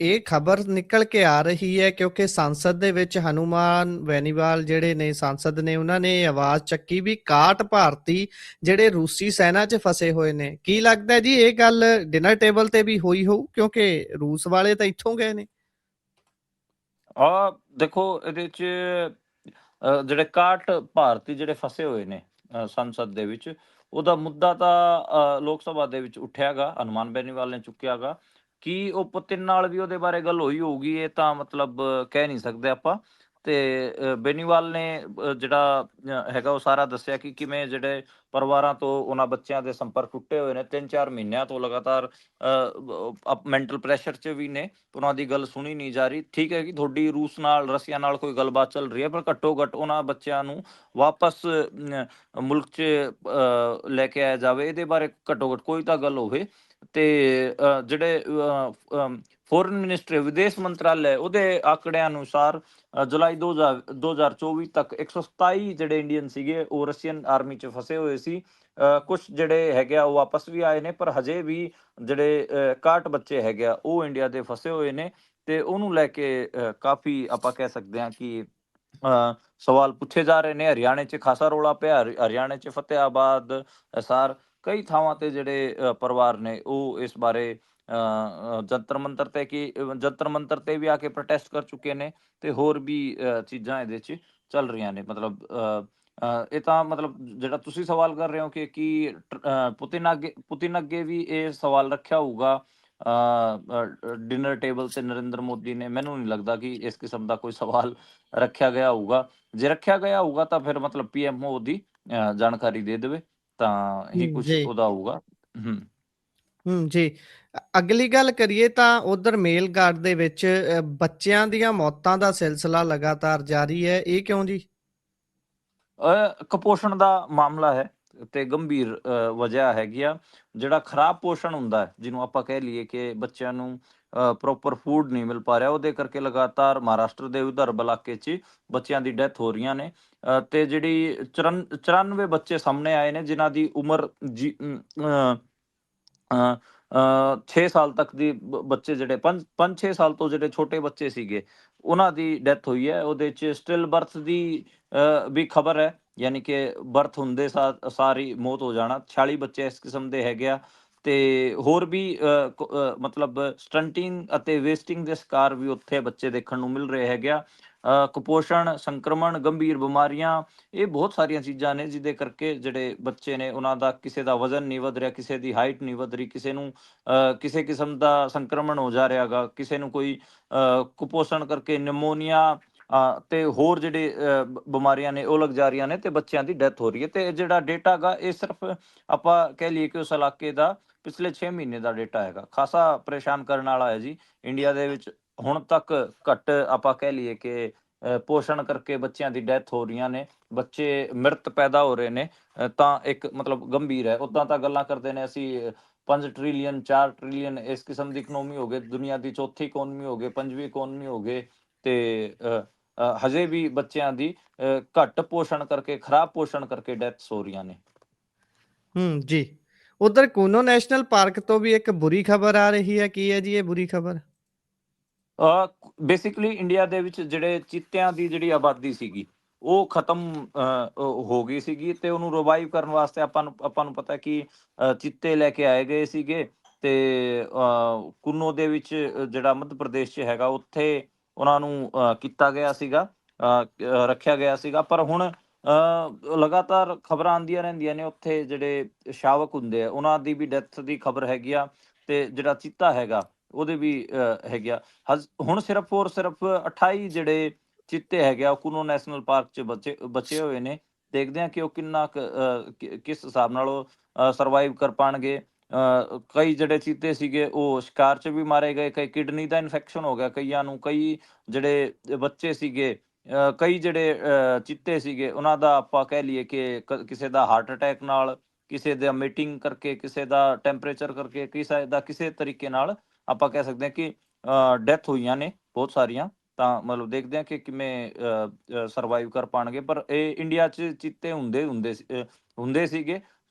ਇਹ ਖਬਰ ਨਿਕਲ ਕੇ ਆ ਰਹੀ ਹੈ ਕਿਉਂਕਿ ਸੰਸਦ ਦੇ ਵਿੱਚ ਹਨੂਮਾਨ ਬੈਨੀਵਾਲ ਜਿਹੜੇ ਨੇ ਸੰਸਦ ਨੇ, ਉਹਨਾਂ ਨੇ ਆਵਾਜ਼ ਚੱਕੀ ਵੀ 61 ਭਾਰਤੀ ਜਿਹੜੇ ਰੂਸੀ ਸੈਨਾ 'ਚ ਫਸੇ ਹੋਏ ਨੇ। ਕੀ ਲੱਗਦਾ ਜੀ ਇਹ ਗੱਲ ਡਿਨਰ ਟੇਬਲ ਤੇ ਵੀ ਹੋਈ ਹੋਊ ਕਿਉਂਕਿ ਰੂਸ ਵਾਲੇ ਤਾਂ ਇੱਥੋਂ ਗਏ ਨੇ? ਦੇਖੋ ਇਹਦੇ 'ਚ ਜਿਹੜੇ 61 ਭਾਰਤੀ ਜਿਹੜੇ ਫਸੇ ਹੋਏ ਨੇ ਸੰਸਦ ਦੇ ਵਿੱਚ, ਉਹਦਾ ਮੁੱਦਾ ਤਾਂ ਲੋਕ ਸਭਾ ਦੇ ਵਿੱਚ ਉੱਠਿਆ ਗਾ, ਹਨੂੰਮਾਨ ਬੈਨੀਵਾਲ ਨੇ ਚੁੱਕਿਆ ਗਾ। ਕੀ ਉਹ ਪੁਤਿਨ ਨਾਲ ਵੀ ਉਹਦੇ ਬਾਰੇ ਗੱਲ ਹੋਈ ਹੋਊਗੀ, ਇਹ ਤਾਂ ਮਤਲਬ ਕਹਿ ਨਹੀਂ ਸਕਦੇ ਆਪਾਂ। ਤੇ ਬੈਨੀਵਾਲ ਨੇ ਜਿਹੜਾ ਹੈਗਾ ਉਹ ਸਾਰਾ ਦੱਸਿਆ ਕਿ ਕਿਵੇਂ ਜਿਹੜੇ ਪਰਿਵਾਰਾਂ ਤੋਂ ਉਹਨਾਂ ਬੱਚਿਆਂ ਦੇ ਸੰਪਰਕ ਟੁੱਟੇ ਹੋਏ ਨੇ, 3-4 ਮਹੀਨਿਆਂ ਤੋਂ ਲਗਾਤਾਰ ਮੈਂਟਲ ਪ੍ਰੈਸ਼ਰ 'ਚ ਵੀ ਨੇ, ਉਹਨਾਂ ਦੀ ਗੱਲ ਸੁਣੀ ਨਹੀਂ ਜਾ ਰਹੀ। ਠੀਕ ਹੈ ਕਿ ਤੁਹਾਡੀ ਰੂਸ ਨਾਲ, ਰਸੀਆ ਨਾਲ ਕੋਈ ਗੱਲਬਾਤ ਚੱਲ ਰਹੀ ਹੈ, ਪਰ ਘੱਟੋ ਘੱਟ ਉਹਨਾਂ ਬੱਚਿਆਂ ਨੂੰ ਵਾਪਸ ਮੁਲਕ 'ਚ ਲੈ ਕੇ ਆਇਆ ਜਾਵੇ, ਇਹਦੇ ਬਾਰੇ ਘੱਟੋ ਘੱਟ ਕੋਈ ਤਾਂ ਗੱਲ ਹੋਵੇ। ਤੇ ਜਿਹੜੇ ਫੋਰਨ ਮਿਨਿਸਟਰੀ, ਵਿਦੇਸ਼ ਮੰਤਰਾਲੇ, ਉਹਦੇ ਆંકੜਿਆਂ ਅਨੁਸਾਰ ਜੁਲਾਈ 2024 ਤੱਕ 127 ਜਿਹੜੇ ਇੰਡੀਅਨ ਸੀਗੇ ਉਹ ਰਸ਼ੀਅਨ ਆਰਮੀ 'ਚ ਫਸੇ ਹੋਏ ਸੀ। ਕੁਝ ਜਿਹੜੇ ਹੈਗੇ ਆ ਉਹ ਵਾਪਸ ਵੀ ਆਏ ਨੇ, ਪਰ ਹਜੇ ਵੀ ਜਿਹੜੇ 61 ਬੱਚੇ ਹੈਗੇ ਆ ਉਹ ਇੰਡੀਆ ਦੇ ਫਸੇ ਹੋਏ ਨੇ। ਤੇ ਉਹਨੂੰ ਲੈ ਕੇ ਕਾਫੀ ਆਪਾਂ ਕਹਿ ਸਕਦੇ ਹਾਂ ਕਿ ਸਵਾਲ ਪੁੱਛੇ ਜਾ ਰਹੇ ਨੇ। ਹਰਿਆਣੇ 'ਚ ਖਾਸਾ ਰੌਲਾ ਪਿਆ, ਹਰਿਆਣੇ 'ਚ ਫਤਿਆਬਾਦ, ਹਿਸਾਰ, ਕਈ ਥਾਵਾਂ ਤੇ ਜਿਹੜੇ ਪਰਿਵਾਰ ਨੇ ਉਹ ਇਸ ਬਾਰੇ ਜੰਤਰ ਮੰਤਰ ਤੇ ਵੀ ਆ ਕੇ ਪ੍ਰੋਟੈਸਟ ਕਰ ਚੁੱਕੇ ਨੇ, ਤੇ ਹੋਰ ਵੀ ਚੀਜ਼ਾਂ ਇਹਦੇ 'ਚ ਚੱਲ ਰਹੀਆਂ ਨੇ। ਮਤਲਬ ਇਹ ਤਾਂ ਮਤਲਬ ਜਿਹੜਾ ਤੁਸੀਂ ਸਵਾਲ ਕਰ ਰਹੇ ਹੋ ਕਿ ਕੀ ਪੁਤਿਨ ਅੱਗੇ ਵੀ ਇਹ ਸਵਾਲ ਰੱਖਿਆ ਹੋਊਗਾ ਡਿਨਰ ਟੇਬਲ ਤੇ ਨਰਿੰਦਰ ਮੋਦੀ ਨੇ, ਮੈਨੂੰ ਨਹੀਂ ਲੱਗਦਾ ਕਿ ਇਸ ਕਿਸਮ ਦਾ ਕੋਈ ਸਵਾਲ ਰੱਖਿਆ ਗਿਆ ਹੋਊਗਾ। ਜੇ ਰੱਖਿਆ ਗਿਆ ਹੋਊਗਾ ਤਾਂ ਫਿਰ ਮਤਲਬ ਪੀਐਮਓ ਦੀ ਜਾਣਕਾਰੀ ਦੇ ਦੇਵੇ ਤਾਂ ਹੀ ਕੁਝ ਜੀ। ਉਹਦਾ ਹੋਊਗਾ। ਹੂੰ। ਜੀ। ਅਗਲੀ ਗੱਲ ਕਰੀਏ ਤਾਂ ਉਧਰ ਮੇਲ ਗਾਰਡ ਦੇ ਵਿੱਚ ਬੱਚਿਆਂ ਦੀਆਂ ਮੌਤਾਂ ਦਾ ਸਿਲਸਿਲਾ ਲਗਾਤਾਰ ਜਾਰੀ ਹੈ। ਇਹ ਕਿਉਂ ਜੀ? ਕੁਪੋਸ਼ਣ ਦਾ ਮਾਮਲਾ ਹੈ ਤੇ ਗੰਭੀਰ ਵਜ੍ਹਾ ਹੈਗੀ ਆ। ਜਿਹੜਾ ਖਰਾਬ ਪੋਸ਼ਣ ਹੁੰਦਾ ਹੈ, ਜਿਹਨੂੰ ਆਪਾਂ ਕਹਿ ਲਈਏ ਕਿ ਬੱਚਿਆਂ ਨੂੰ ਪ੍ਰੋਪਰ ਫੂਡ ਨਹੀਂ ਮਿਲ ਪਾ ਰਿਹਾ, ਉਹਦੇ ਕਰਕੇ ਲਗਾਤਾਰ ਮਹਾਰਾਸ਼ਟਰ ਦੇ ਵਿਦਰਭ ਇਲਾਕੇ 'ਚ ਬੱਚਿਆਂ ਦੀ ਡੈਥ ਹੋ ਰਹੀਆਂ ਨੇ। ਤੇ ਜਿਹੜੀ 94 ਬੱਚੇ ਸਾਹਮਣੇ ਆਏ ਨੇ ਜਿਨ੍ਹਾਂ ਦੀ ਉਮਰ 6 ਸਾਲ ਤੱਕ ਦੀ, ਬੱਚੇ ਜਿਹੜੇ 5-6 ਸਾਲ ਤੋਂ ਜਿਹੜੇ ਛੋਟੇ ਬੱਚੇ ਸੀਗੇ ਉਹਨਾਂ ਦੀ ਡੈਥ ਹੋਈ ਹੈ। ਉਹਦੇ 'ਚ ਸਟਿਲ ਬਰਥ ਦੀ ਵੀ ਖਬਰ ਹੈ, ਯਾਨੀ ਕਿ ਬਰਥ ਹੁੰਦੇ ਸਾਰੀ ਮੌਤ ਹੋ ਜਾਣਾ। 46 ਬੱਚੇ ਇਸ ਕਿਸਮ ਦੇ ਹੈਗੇ ਆ। ਤੇ ਹੋਰ ਵੀ ਮਤਲਬ ਸਟੰਟਿੰਗ ਅਤੇ ਵੇਸਟਿੰਗ ਦੇ ਸ਼ਿਕਾਰ ਵੀ ਉੱਥੇ ਬੱਚੇ ਦੇਖਣ ਨੂੰ ਮਿਲ ਰਹੇ ਹੈਗੇ ਆ। ਕੁਪੋਸ਼ਣ, ਸੰਕਰਮਣ, ਗੰਭੀਰ ਬਿਮਾਰੀਆਂ, ਇਹ ਬਹੁਤ ਸਾਰੀਆਂ ਚੀਜ਼ਾਂ ਨੇ ਜਿਹਦੇ ਕਰਕੇ ਜਿਹੜੇ ਬੱਚੇ ਨੇ ਉਹਨਾਂ ਦਾ, ਕਿਸੇ ਦਾ ਵਜ਼ਨ ਨਹੀਂ ਵਧ ਰਿਹਾ, ਕਿਸੇ ਦੀ ਹਾਈਟ ਨਹੀਂ ਵਧ ਰਹੀ, ਕਿਸੇ ਨੂੰ ਕਿਸੇ ਕਿਸਮ ਦਾ ਸੰਕਰਮਣ ਹੋ ਜਾ ਰਿਹਾ ਗਾ, ਕਿਸੇ ਨੂੰ ਕੋਈ ਕੁਪੋਸ਼ਣ ਕਰਕੇ ਨਿਮੋਨੀਆ ਤੇ ਹੋਰ ਜਿਹੜੇ ਬਿਮਾਰੀਆਂ ਨੇ ਉਹ ਲੱਗ ਜਾ ਰਹੀਆਂ ਨੇ, ਤੇ ਬੱਚਿਆਂ ਦੀ ਡੈਥ ਹੋ ਰਹੀ ਹੈ। ਤੇ ਜਿਹੜਾ ਡੇਟਾ ਗਾ ਇਹ ਸਿਰਫ ਆਪਾਂ ਕਹਿ ਲਈਏ ਕਿ ਉਸ ਇਲਾਕੇ ਦਾ ਪਿਛਲੇ 6 ਮਹੀਨੇ ਦਾ ਡੇਟਾ ਹੈਗਾ। ਖਾਸਾ ਪਰੇਸ਼ਾਨ ਕਰਨ ਵਾਲਾ ਹੈ ਜੀ। ਇੰਡੀਆ ਦੇ ਵਿੱਚ ਹੁਣ ਤੱਕ ਘੱਟ ਆਪਾਂ ਕਹਿ ਲਈਏ ਕਿ ਪੋਸ਼ਣ ਕਰਕੇ ਬੱਚਿਆਂ ਦੀ ਡੈਥ ਹੋ ਰਹੀਆਂ ਨੇ, ਬੱਚੇ ਮ੍ਰਿਤ ਪੈਦਾ ਹੋ ਰਹੇ ਨੇ, ਤਾਂ ਇੱਕ ਮਤਲਬ ਗੰਭੀਰ ਹੈ। ਉੱਦਾਂ ਤਾਂ ਗੱਲਾਂ ਕਰਦੇ ਨੇ ਅਸੀਂ 5 ਟ੍ਰਿਲੀਅਨ 4 ਟ੍ਰਿਲੀਅਨ ਇਸ ਕਿਸਮ ਦੀ ਇਕਨੋਮੀ ਹੋ ਗਈ, ਦੁਨੀਆ ਦੀ ਚੌਥੀ ਇਕਨੋਮੀ ਹੋ ਗਈ, 5ਵੀਂ ਇਕਨੋਮੀ ਹੋ ਗਈ, ਤੇ ਹਜੇ ਵੀ ਬੱਚਿਆਂ ਦੀ ਘੱਟ ਪੋਸ਼ਣ ਕਰਕੇ, ਖਰਾਬ ਪੋਸ਼ਣ ਕਰਕੇ ਡੈਥਸ ਹੋ ਰਹੀਆਂ ਨੇ। ਜੀ। ਉਧਰ ਕੂਨੋ ਨੈਸ਼ਨਲ ਪਾਰਕ ਤੋਂ ਵੀ ਇੱਕ ਬੁਰੀ ਖਬਰ ਆ ਰਹੀ ਹੈ। ਕੀ ਹੈ ਜੀ ਇਹ ਬੁਰੀ ਖਬਰ? ਬੇਸਿਕਲੀ ਇੰਡੀਆ ਦੇ ਵਿੱਚ ਜਿਹੜੇ ਚੀਤਿਆਂ ਦੀ ਜਿਹੜੀ ਆਬਾਦੀ ਸੀਗੀ ਉਹ ਖਤਮ ਹੋ ਗਈ ਸੀਗੀ, ਤੇ ਉਹਨੂੰ ਰਿਵਾਈਵ ਕਰਨ ਵਾਸਤੇ ਆਪਾਂ ਨੂੰ ਪਤਾ ਕਿ ਚੀਤੇ ਲੈ ਕੇ ਆਏ ਗਏ ਸੀਗੇ। ਤੇ ਕੁੰਨੋ ਦੇ ਵਿੱਚ ਜਿਹੜਾ ਮੱਧ ਪ੍ਰਦੇਸ਼ 'ਚ ਹੈਗਾ ਉੱਥੇ ਉਹਨਾਂ ਨੂੰ ਕੀਤਾ ਗਿਆ ਸੀਗਾ, ਰੱਖਿਆ ਗਿਆ ਸੀਗਾ। ਪਰ ਹੁਣ ਲਗਾਤਾਰ ਖਬਰਾਂ ਆਉਂਦੀਆਂ ਰਹਿੰਦੀਆਂ ਨੇ ਉੱਥੇ ਜਿਹੜੇ ਸ਼ਾਵਕ ਹੁੰਦੇ ਆ ਉਹਨਾਂ ਦੀ ਵੀ ਡੈਥ ਦੀ ਖਬਰ ਹੈਗੀ ਆ, ਤੇ ਜਿਹੜਾ ਚੀਤਾ ਹੈਗਾ ਉਹਦੇ ਵੀ ਹੈਗੇ ਆ। ਹੁਣ ਸਿਰਫ ਔਰ ਸਿਰਫ 28 ਜਿਹੜੇ ਚੀਤੇ ਹੈਗੇ ਆ ਉਹ ਕੁੰਨੋ ਨੈਸ਼ਨਲ ਪਾਰਕ 'ਚ ਬਚੇ ਹੋਏ ਨੇ। ਦੇਖਦੇ ਹਾਂ ਕਿ ਉਹ ਕਿੰਨਾ ਕਿਸ ਹਿਸਾਬ ਨਾਲ ਉਹ ਸਰਵਾਈਵ ਕਰ ਪਾਣਗੇ। ਕਈ ਜਿਹੜੇ ਚੀਤੇ ਸੀਗੇ ਉਹ ਸ਼ਿਕਾਰ 'ਚ ਵੀ ਮਾਰੇ ਗਏ, ਕਈ ਕਿਡਨੀ ਦਾ ਇਨਫੈਕਸ਼ਨ ਹੋ ਗਿਆ ਕਈਆਂ ਨੂੰ, ਕਈ ਜਿਹੜੇ ਬੱਚੇ ਸੀਗੇ, ਕਈ ਜਿਹੜੇ ਚੀਤੇ ਸੀਗੇ ਉਹਨਾਂ ਦਾ ਆਪਾਂ ਕਹਿ ਲਈਏ ਕਿ ਕਿਸੇ ਦਾ ਹਾਰਟ ਅਟੈਕ ਨਾਲ, ਕਿਸੇ ਦਾ ਮੀਟਿੰਗ ਕਰਕੇ, ਕਿਸੇ ਦਾ ਟੈਂਪਰੇਚਰ ਕਰਕੇ, ਕਿਸੇ ਦਾ ਕਿਸੇ ਤਰੀਕੇ ਨਾਲ ਆਪਾਂ ਕਹਿ ਸਕਦੇ ਹਾਂ ਕਿ ਡੈਥ ਹੋਈਆਂ ਨੇ ਬਹੁਤ ਸਾਰੀਆਂ। ਤਾਂ ਮਤਲਬ ਦੇਖਦੇ ਹਾਂ ਕਿ ਕਿਵੇਂ ਸਰਵਾਈਵ ਕਰ ਪਾਣਗੇ। ਪਰ ਇਹ ਇੰਡੀਆ 'ਚ ਚੀਤੇ ਹੁੰਦੇ ਸੀਗੇ।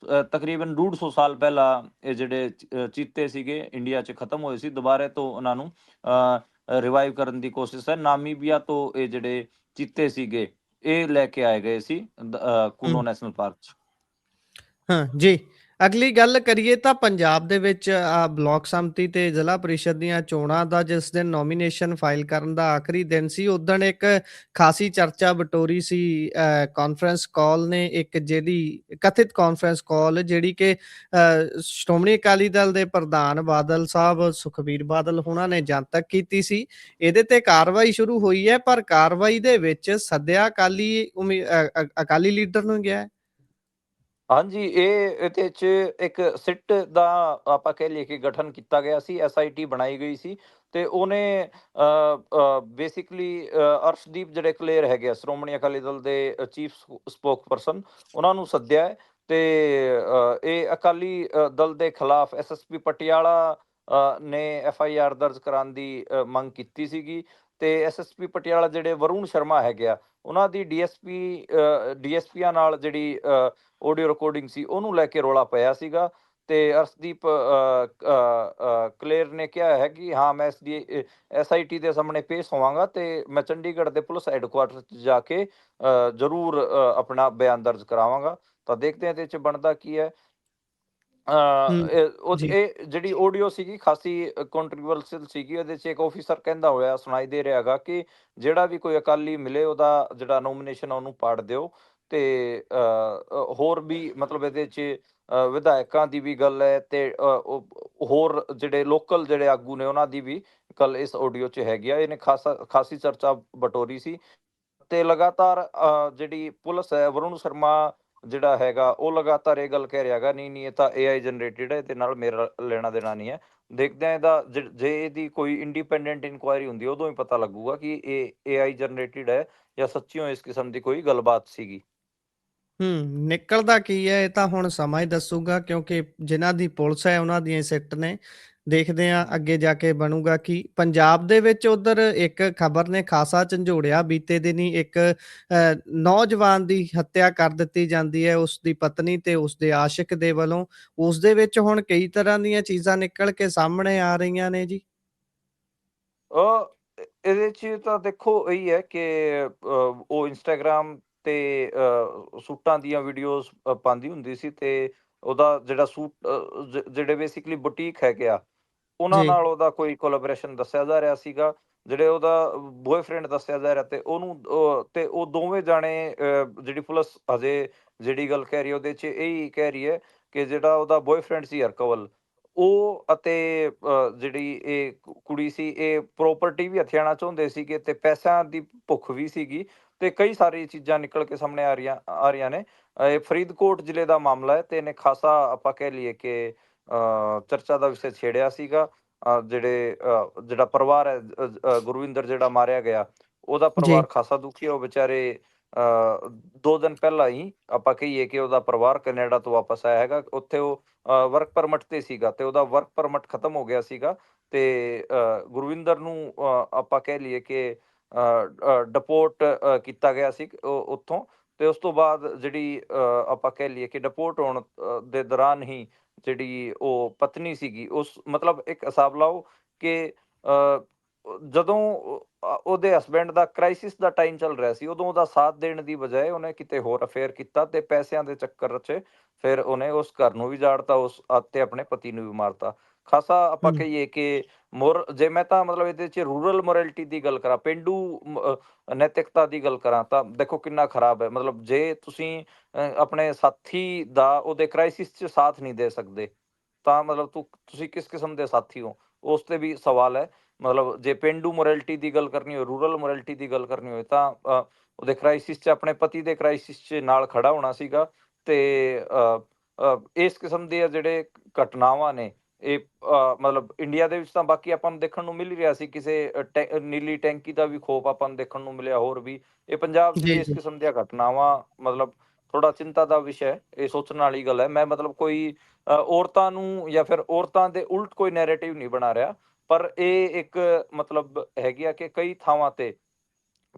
ਤਕਰੀਬਨ 150 ਸਾਲ ਪਹਿਲਾਂ ਇਹ ਜਿਹੜੇ ਚੀਤੇ ਸੀਗੇ ਇੰਡੀਆ 'ਚ ਖਤਮ ਹੋਏ ਸੀ। ਦੁਬਾਰਾ ਤੋਂ ਉਹਨਾਂ ਨੂੰ ਰਿਵਾਈਵ ਕਰਨ ਦੀ ਕੋਸ਼ਿਸ਼ ਹੈ। ਨਾਮੀਬੀਆ ਤੋਂ ਇਹ ਜਿਹੜੇ ਚੀਤੇ ਸੀਗੇ ਇਹ ਲੈ ਕੇ ਆਏ ਗਏ ਸੀ ਹੂੰ। ਕੂਨੋ ਨੈਸ਼ਨਲ ਪਾਰਕ 'ਚ। ਹਾਂ ਜੀ। ਅਗਲੀ ਗੱਲ ਕਰੀਏ ਤਾਂ ਪੰਜਾਬ ਦੇ ਵਿੱਚ ਬਲਾਕ ਸੰਮਤੀ ਤੇ ਜ਼ਿਲ੍ਹਾ ਪ੍ਰੀਸ਼ਦ ਦੀਆਂ ਚੋਣਾਂ ਦਾ ਜਿਸ ਦਿਨ ਨੋਮੀਨੇਸ਼ਨ ਫਾਈਲ ਕਰਨ ਦਾ ਆਖਰੀ ਦਿਨ ਸੀ, ਉਦਣ ਇੱਕ ਖਾਸੀ ਚਰਚਾ ਬਟੋਰੀ ਸੀ ਕਾਨਫਰੰਸ ਕਾਲ ਨੇ, ਇੱਕ ਜਿਹੜੀ ਕਥਿਤ ਕਾਨਫਰੰਸ ਕਾਲ ਜਿਹੜੀ ਕਿ ਸ਼੍ਰੋਮਣੀ ਅਕਾਲੀ ਦਲ ਦੇ ਪ੍ਰਧਾਨ ਬਾਦਲ ਸਾਹਿਬ ਸੁਖਬੀਰ ਬਾਦਲ ਹੋਣਾ ਨੇ ਜਨਤਕ ਕੀਤੀ ਸੀ। ਇਹਦੇ ਤੇ ਕਾਰਵਾਈ ਸ਼ੁਰੂ ਹੋਈ ਹੈ, ਪਰ ਕਾਰਵਾਈ ਦੇ ਵਿੱਚ ਸੱਦਿਆ ਅਕਾਲੀ ਲੀਡਰ ਨੂੰ ਗਿਆ ਹੈ। ਹਾਂਜੀ, ਇਹਦੇ 'ਚ ਇੱਕ ਸਿੱਟ ਦਾ ਆਪਾਂ ਕਹਿ ਲਈਏ ਕਿ ਗਠਨ ਕੀਤਾ ਗਿਆ ਸੀ, ਐਸਆਈਟੀ ਬਣਾਈ ਗਈ ਸੀ ਤੇ ਉਹਨੇ ਬੇਸਿਕਲੀ ਅਰਸ਼ਦੀਪ ਜਿਹੜੇ ਕਲੇਰ ਹੈਗੇ ਆ ਸ਼੍ਰੋਮਣੀ ਅਕਾਲੀ ਦਲ ਦੇ ਚੀਫ ਸਪੋਕਸਪਰਸਨ, ਉਹਨਾਂ ਨੂੰ ਸੱਦਿਆ ਹੈ ਤੇ ਇਹ ਅਕਾਲੀ ਦਲ ਦੇ ਖਿਲਾਫ ਐਸਐਸਪੀ ਪਟਿਆਲਾ ਨੇ ਐਫਆਈਆਰ ਦਰਜ ਕਰਾਉਣ ਦੀ ਮੰਗ ਕੀਤੀ ਸੀਗੀ ਤੇ ਐਸਐਸਪੀ ਪਟਿਆਲਾ ਜਿਹੜੇ ਵਰੁਣ ਸ਼ਰਮਾ ਹੈਗੇ ਆ, ਉਹਨਾਂ ਦੀ ਡੀਐਸਪੀਆਂ ਨਾਲ ਜਿਹੜੀ ਆਡੀਓ ਰਿਕਾਰਡਿੰਗ ਸੀ ਉਹਨੂੰ ਲੈ ਕੇ ਰੌਲਾ ਪਿਆ ਸੀਗਾ ਤੇ ਅਰਸ਼ਦੀਪ ਕਲੇਰ ਨੇ ਕਿਹਾ ਹੈ ਕਿ ਹਾਂ ਮੈਂ ਐਸਆਈਟੀ ਦੇ ਸਾਹਮਣੇ ਪੇਸ਼ ਹੋਵਾਂਗਾ ਤੇ ਮੈਂ ਚੰਡੀਗੜ੍ਹ ਦੇ ਪੁਲਿਸ ਹੈੱਡਕੁਆਟਰ 'ਚ ਜਾ ਕੇ ਜ਼ਰੂਰ ਆਪਣਾ ਬਿਆਨ ਦਰਜ ਕਰਾਵਾਂਗਾ। ਤਾਂ ਦੇਖਦੇ ਹਾਂ ਇਹਦੇ 'ਚ ਬਣਦਾ ਕੀ ਹੈ। ਹੂੰ ਜੀ। ਇਹ ਜਿਹੜੀ ਆਡੀਓ ਸੀਗੀ ਖਾਸੀ ਕੰਟਰੋਵਰਸ਼ੀਅਲ ਸੀਗੀ। ਉਹਦੇ 'ਚ ਇੱਕ ਆਫੀਸਰ ਕਹਿੰਦਾ ਹੋਇਆ ਸੁਣਾਈ ਦੇ ਰਿਹਾ ਹੈਗਾ ਕਿ ਜਿਹੜਾ ਵੀ ਕੋਈ ਅਕਾਲੀ ਮਿਲੇ ਉਹਦਾ ਜਿਹੜਾ ਨੋਮੀਨੇਸ਼ਨ ਉਹਨੂੰ ਪਾੜ ਦਿਓ ਤੇ ਹੋਰ ਵੀ ਮਤਲਬ ਇਹਦੇ 'ਚ ਵਿਧਾਇਕਾਂ ਦੀ ਵੀ ਗੱਲ ਹੈ ਤੇ ਹੋਰ ਜਿਹੜੇ ਲੋਕਲ ਜਿਹੜੇ ਆਗੂ ਨੇ ਉਹਨਾਂ ਦੀ ਵੀ ਗੱਲ ਇਸ ਆਡੀਓ 'ਚ ਹੈਗੀ ਆ। ਇਹਨੇ ਖਾਸੀ ਚਰਚਾ ਬਟੋਰੀ ਸੀ ਤੇ ਲਗਾਤਾਰ ਜਿਹੜੀ ਪੁਲਿਸ ਹੈ, ਵਰੁਣ ਸ਼ਰਮਾ ਜਿਹੜਾ ਹੈਗਾ ਉਹ ਲਗਾਤਾਰ ਇਹ ਗੱਲ ਕਹਿ ਰਿਹਾ ਹੈਗਾ ਨਹੀਂ ਨਹੀਂ ਇਹ ਤਾਂ ਏਆਈ ਜਨਰੇਟਿਡ ਹੈ, ਇਹਦੇ ਨਾਲ ਮੇਰਾ ਲੈਣਾ ਦੇਣਾ ਨਹੀਂ ਹੈ। ਦੇਖਦੇ ਹਾਂ ਇਹਦਾ ਜੇ ਇਹਦੀ ਕੋਈ ਇੰਡੀਪੈਂਡੈਂਟ ਇਨਕੁਆਇਰੀ ਹੁੰਦੀ ਉਦੋਂ ਹੀ ਪਤਾ ਲੱਗੂਗਾ ਕਿ ਇਹ ਏਆਈ ਜਨਰੇਟਿਡ ਹੈ ਜਾਂ ਸੱਚੀਓ ਇਸ ਕਿਸਮ ਦੀ ਕੋਈ ਗੱਲਬਾਤ ਸੀਗੀ। ਨਿਕਲਦਾ ਕੀ ਹੈ ਇਹ ਤਾਂ ਹੁਣ ਸਮਾਂ ਹੀ ਦੱਸੂਗਾ, ਕਿਉਂਕਿ ਜਿਨ੍ਹਾਂ ਦੀ ਪੁਲਿਸ ਹੈ ਉਹਨਾਂ ਦੀਆਂ ਸਿੱਟ ਨੇ। ਦੇਖਦੇ ਹਾਂ ਅੱਗੇ ਜਾ ਕੇ ਬਣੂਗਾ ਕੀ। ਪੰਜਾਬ ਦੇ ਵਿੱਚ ਉਧਰ ਇੱਕ ਖਬਰ ਨੇ ਖਾਸਾ ਝੰਜੋੜਿਆ ਬੀਤੇ ਦਿਨੀ, ਇੱਕ ਨੌਜਵਾਨ ਦੀ ਹੱਤਿਆ ਕਰ ਦਿੱਤੀ ਜਾਂਦੀ ਹੈ ਉਸ ਦੀ ਪਤਨੀ ਤੇ ਉਸ ਦੇ ਆਸ਼ਿਕ ਦੇ ਵੱਲੋਂ। ਉਸ ਦੇ ਵਿੱਚ ਹੁਣ ਕਈ ਤਰ੍ਹਾਂ ਦੀਆਂ ਚੀਜ਼ਾਂ ਨਿਕਲ ਕੇ ਸਾਹਮਣੇ ਆ ਰਹੀਆਂ ਨੇ ਜੀ। ਇਹਦੇ 'ਚ ਤਾਂ ਦੇਖੋ ਇਹੀ ਹੈ ਕਿ ਉਹ ਇੰਸਟਾਗ੍ਰਾਮ ਤੇ ਸੂਟਾਂ ਦੀਆਂ ਵੀਡੀਓਜ਼ ਪਾਉਂਦੀ ਹੁੰਦੀ ਸੀ ਤੇ ਉਹਦਾ ਜਿਹੜਾ ਜਿਹੜੇ ਬੇਸਿਕਲੀ ਬੁਟੀਕ ਹੈਗੇ ਆ ਉਹਨਾਂ ਜੀ। ਨਾਲ ਉਹਦਾ ਕੋਈ ਕੋਲੈਬੋਰੇਸ਼ਨ ਦੱਸਿਆ ਜਾ ਰਿਹਾ ਸੀਗਾ। ਜਿਹੜੇ ਉਹਦਾ ਬॉयਫ੍ਰੈਂਡ ਦੱਸਿਆ ਜਾ ਰਿਹਾ ਤੇ ਉਹਨੂੰ ਤੇ ਉਹ ਦੋਵੇਂ ਜਾਣੇ ਜਿਹੜੀ ਪੁਲਿਸ ਹਜੇ ਜਿਹੜੀ ਗੱਲ ਕਹਿ ਰਹੀ ਹੈ ਉਹਦੇ 'ਚ ਇਹੀ ਕਹਿ ਰਹੀ ਹੈ ਕਿ ਜਿਹੜਾ ਉਹਦਾ ਬॉयਫ੍ਰੈਂਡ ਸੀ ਹਰਕਵਲ, ਉਹ ਅਤੇ ਜਿਹੜੀ ਇਹ ਕੁੜੀ ਸੀ ਇਹ ਪ੍ਰੋਪਰਟੀ ਵੀ ਹਥਿਆਣਾ ਚਾਹੁੰਦੇ ਸੀਗੇ ਤੇ ਪੈਸਿਆਂ ਦੀ ਭੁੱਖ ਵੀ ਸੀਗੀ ਤੇ ਕਈ ਸਾਰੀ ਚੀਜ਼ਾਂ ਨਿਕਲ ਕੇ ਸਾਹਮਣੇ ਆ ਰਹੀਆਂ ਨੇ। ਇਹ ਫਰੀਦਕੋਟ ਜ਼ਿਲ੍ਹੇ ਦਾ ਮਾਮਲਾ ਹੈ ਤੇ ਇਹਨੇ ਖਾਸਾ ਆਪਾਂ ਕਹਿ ਲਈਏ ਕਿ ਚਰਚਾ ਦਾ ਵਿਸ਼ਾ ਛੇੜਿਆ ਸੀਗਾ। ਜਿਹੜਾ ਪਰਿਵਾਰ ਹੈ ਗੁਰਵਿੰਦਰ ਜਿਹੜਾ ਮਾਰਿਆ ਗਿਆ, ਉਹਦਾ ਜੀ। ਪਰਿਵਾਰ ਖਾਸਾ ਦੁਖੀ ਹੈ। ਉਹ ਵਿਚਾਰੇ 2 ਦਿਨ ਪਹਿਲਾਂ ਹੀ ਆਪਾਂ ਕਹੀਏ ਕਿ ਉਹਦਾ ਪਰਿਵਾਰ ਕੈਨੇਡਾ ਤੋਂ ਵਾਪਸ ਆਇਆ ਹੈਗਾ। ਉੱਥੇ ਉਹ ਵਰਕ ਪਰਮਿਟ ਤੇ ਸੀਗਾ ਤੇ ਉਹਦਾ ਵਰਕ ਪਰਮਿਟ ਖਤਮ ਹੋ ਗਿਆ ਸੀਗਾ ਤੇ ਗੁਰਵਿੰਦਰ ਨੂੰ ਆਪਾਂ ਕਹਿ ਲਈਏ ਕਿ ਡਿਪੋਰਟ ਕੀਤਾ ਗਿਆ ਸੀ ਉੱਥੋਂ ਤੇ ਉਸ ਤੋਂ ਬਾਅਦ ਜਿਹੜੀ ਆਪਾਂ ਕਹਿ ਲਈਏ ਕਿ ਡਿਪੋਰਟ ਹੋਣ ਦੇ ਦੌਰਾਨ ਹੀ ਜਿਹੜੀ ਉਹ ਪਤਨੀ ਸੀਗੀ ਉਸ ਮਤਲਬ ਇੱਕ ਹਿਸਾਬ ਲਾਓ ਕਿ ਜਦੋਂ ਉਹਦੇ ਹਸਬੈਂਡ ਦਾ ਕ੍ਰਾਈਸਿਸ ਦਾ ਟਾਈਮ ਚੱਲ ਰਿਹਾ ਸੀ ਉਦੋਂ ਉਹਦਾ ਸਾਥ ਦੇਣ ਦੀ ਬਜਾਏ ਉਹਨੇ ਕਿਤੇ ਹੋਰ ਅਫੇਅਰ ਕੀਤਾ ਤੇ ਪੈਸਿਆਂ ਦੇ ਚੱਕਰ 'ਚ ਫਿਰ ਉਹਨੇ ਉਸ ਘਰ ਨੂੰ ਵੀ ਜਾੜਤਾ ਉਸ ਤੇ ਆਪਣੇ ਪਤੀ ਨੂੰ ਵੀ ਮਾਰਤਾ। ਖਾਸਾ ਆਪਾਂ ਹੂੰ। ਕਹੀਏ ਕਿ ਜੇ ਮੈਂ ਤਾਂ ਮਤਲਬ ਇਹਦੇ 'ਚ ਰੂਰਲ ਮੋਰੈਲਿਟੀ ਦੀ ਗੱਲ ਕਰਾਂ, ਪੇਂਡੂ ਨੈਤਿਕਤਾ ਦੀ ਗੱਲ ਕਰਾਂ ਤਾਂ ਦੇਖੋ ਕਿੰਨਾ ਖਰਾਬ ਹੈ। ਮਤਲਬ ਜੇ ਤੁਸੀਂ ਆਪਣੇ ਸਾਥੀ ਦਾ ਉਹਦੇ ਕ੍ਰਾਈਸਿਸ 'ਚ ਸਾਥ ਨਹੀਂ ਦੇ ਸਕਦੇ ਤਾਂ ਮਤਲਬ ਤੁਸੀਂ ਕਿਸ ਕਿਸਮ ਦੇ ਸਾਥੀ ਹੋ, ਉਸ ਤੇ ਵੀ ਸਵਾਲ ਹੈ। ਮਤਲਬ ਜੇ ਪੇਂਡੂ ਮੋਰੈਲਿਟੀ ਦੀ ਗੱਲ ਕਰਨੀ ਹੋਵੇ, ਰੂਰਲ ਮੋਰੈਲਿਟੀ ਦੀ ਗੱਲ ਕਰਨੀ ਹੋਵੇ ਤਾਂ ਉਹਦੇ ਕ੍ਰਾਈਸਿਸ 'ਚ ਆਪਣੇ ਪਤੀ ਦੇ ਕ੍ਰਾਈਸਿਸ 'ਚ ਨਾਲ ਖੜਾ ਹੋਣਾ ਸੀਗਾ ਤੇ ਇਸ ਕਿਸਮ ਦੇ ਜਿਹੜੇ ਘਟਨਾਵਾਂ ਨੇ ਇਹ ਮਤਲਬ ਇੰਡੀਆ ਦੇ ਵਿੱਚ ਤਾਂ ਬਾਕੀ ਆਪਾਂ ਨੂੰ ਦੇਖਣ ਨੂੰ ਮਿਲ ਹੀ ਰਿਹਾ ਸੀ। ਕਿਸੇ ਨੀਲੀ ਟੈਂਕੀ ਦਾ ਵੀ ਖੋਫ ਆਪਾਂ ਨੂੰ ਦੇਖਣ ਨੂੰ ਮਿਲਿਆ। ਹੋਰ ਵੀ ਇਹ ਪੰਜਾਬ 'ਚ ਜੀ, ਵੀ ਇਸ ਜੀ। ਕਿਸਮ ਦੀਆਂ ਘਟਨਾਵਾਂ ਮਤਲਬ ਥੋੜਾ ਚਿੰਤਾ ਦਾ ਵਿਸ਼ਾ ਹੈ। ਇਹ ਸੋਚਣ ਵਾਲੀ ਗੱਲ ਹੈ। ਮੈਂ ਮਤਲਬ ਕੋਈ ਔਰਤਾਂ ਨੂੰ ਜਾਂ ਫਿਰ ਔਰਤਾਂ ਦੇ ਉਲਟ ਕੋਈ ਨੈਰੇਟਿਵ ਨਹੀਂ ਬਣਾ ਰਿਹਾ। ਪਰ ਇਹ ਇੱਕ ਮਤਲਬ ਹੈਗੀ ਆ ਕਿ ਕਈ ਥਾਵਾਂ ਤੇ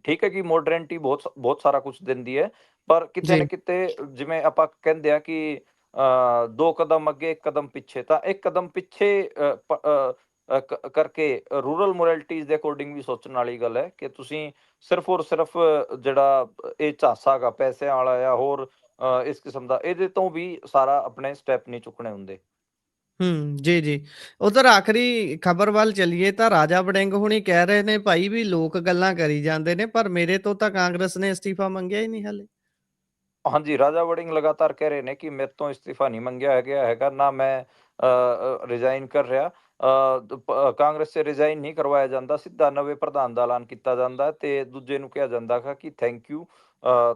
ਠੀਕ ਹੈ ਕਿ ਮਾਡਰਨਿਟੀ ਬਹੁਤ ਸਾਰਾ ਕੁਝ ਦਿੰਦੀ ਹੈ, ਪਰ ਕਿਤੇ ਨਾ ਜੀ। ਕਿਤੇ ਜਿਵੇਂ ਆਪਾਂ ਕਹਿੰਦੇ ਆ ਕਿ 2 ਕਦਮ ਅੱਗੇ 1 ਕਦਮ ਪਿੱਛੇ, ਤਾਂ 1 ਕਦਮ ਪਿੱਛੇ ਕਰਕੇ ਰੂਰਲ ਮੋਰੈਲਿਟੀਜ਼ ਦੇ ਅਕੋਰਡਿੰਗ ਵੀ ਸੋਚਣ ਵਾਲੀ ਗੱਲ ਹੈ ਕਿ ਤੁਸੀਂ ਸਿਰਫ ਔਰ ਸਿਰਫ ਜਿਹੜਾ ਇਹ ਝਾਂਸਾ ਗਾ ਪੈਸਿਆਂ ਵਾਲਾ ਜਾਂ ਹੋਰ ਇਸ ਕਿਸਮ ਦਾ, ਇਹਦੇ ਤੋਂ ਵੀ ਸਾਰਾ ਆਪਣੇ ਸਟੈਪ ਨਹੀਂ ਚੁੱਕਣੇ ਹੁੰਦੇ। ਜੀ, ਜੀ। ਉਧਰ ਆਖਰੀ ਖਬਰ ਵੱਲ ਚੱਲੀਏ ਤਾਂ ਰਾਜਾ ਵੜਿੰਗ ਹੁਣੀ ਕਹਿ ਰਹੇ ਨੇ ਭਾਈ ਵੀ ਲੋਕ ਗੱਲਾਂ ਕਰੀ ਜਾਂਦੇ ਨੇ, ਪਰ ਮੇਰੇ ਤੋਂ ਤਾਂ ਕਾਂਗਰਸ ਨੇ ਅਸਤੀਫਾ ਮੰਗਿਆ ਹੀ ਨਹੀਂ ਹਾਲੇ। ਹਾਂਜੀ, ਰਾਜਾ ਵੜਿੰਗ ਲਗਾਤਾਰ ਕਹਿ ਰਹੇ ਨੇ ਕਿ ਮੇਰੇ ਤੋਂ ਇਸਤੀਫਾ ਨਹੀਂ ਮੰਗਿਆ ਗਿਆ ਹੈਗਾ, ਨਾ ਮੈਂ ਰਿਜ਼ਾਈਨ ਕਰ ਰਿਹਾ। ਕਾਂਗਰਸ 'ਚ ਰਿਜ਼ਾਈਨ ਨਹੀਂ ਕਰਵਾਇਆ ਜਾਂਦਾ, ਸਿੱਧਾ ਨਵੇਂ ਪ੍ਰਧਾਨ ਦਾ ਐਲਾਨ ਕੀਤਾ ਜਾਂਦਾ ਤੇ ਦੂਜੇ ਨੂੰ ਕਿਹਾ ਜਾਂਦਾ ਗਾ ਕਿ ਥੈਂਕ ਯੂ,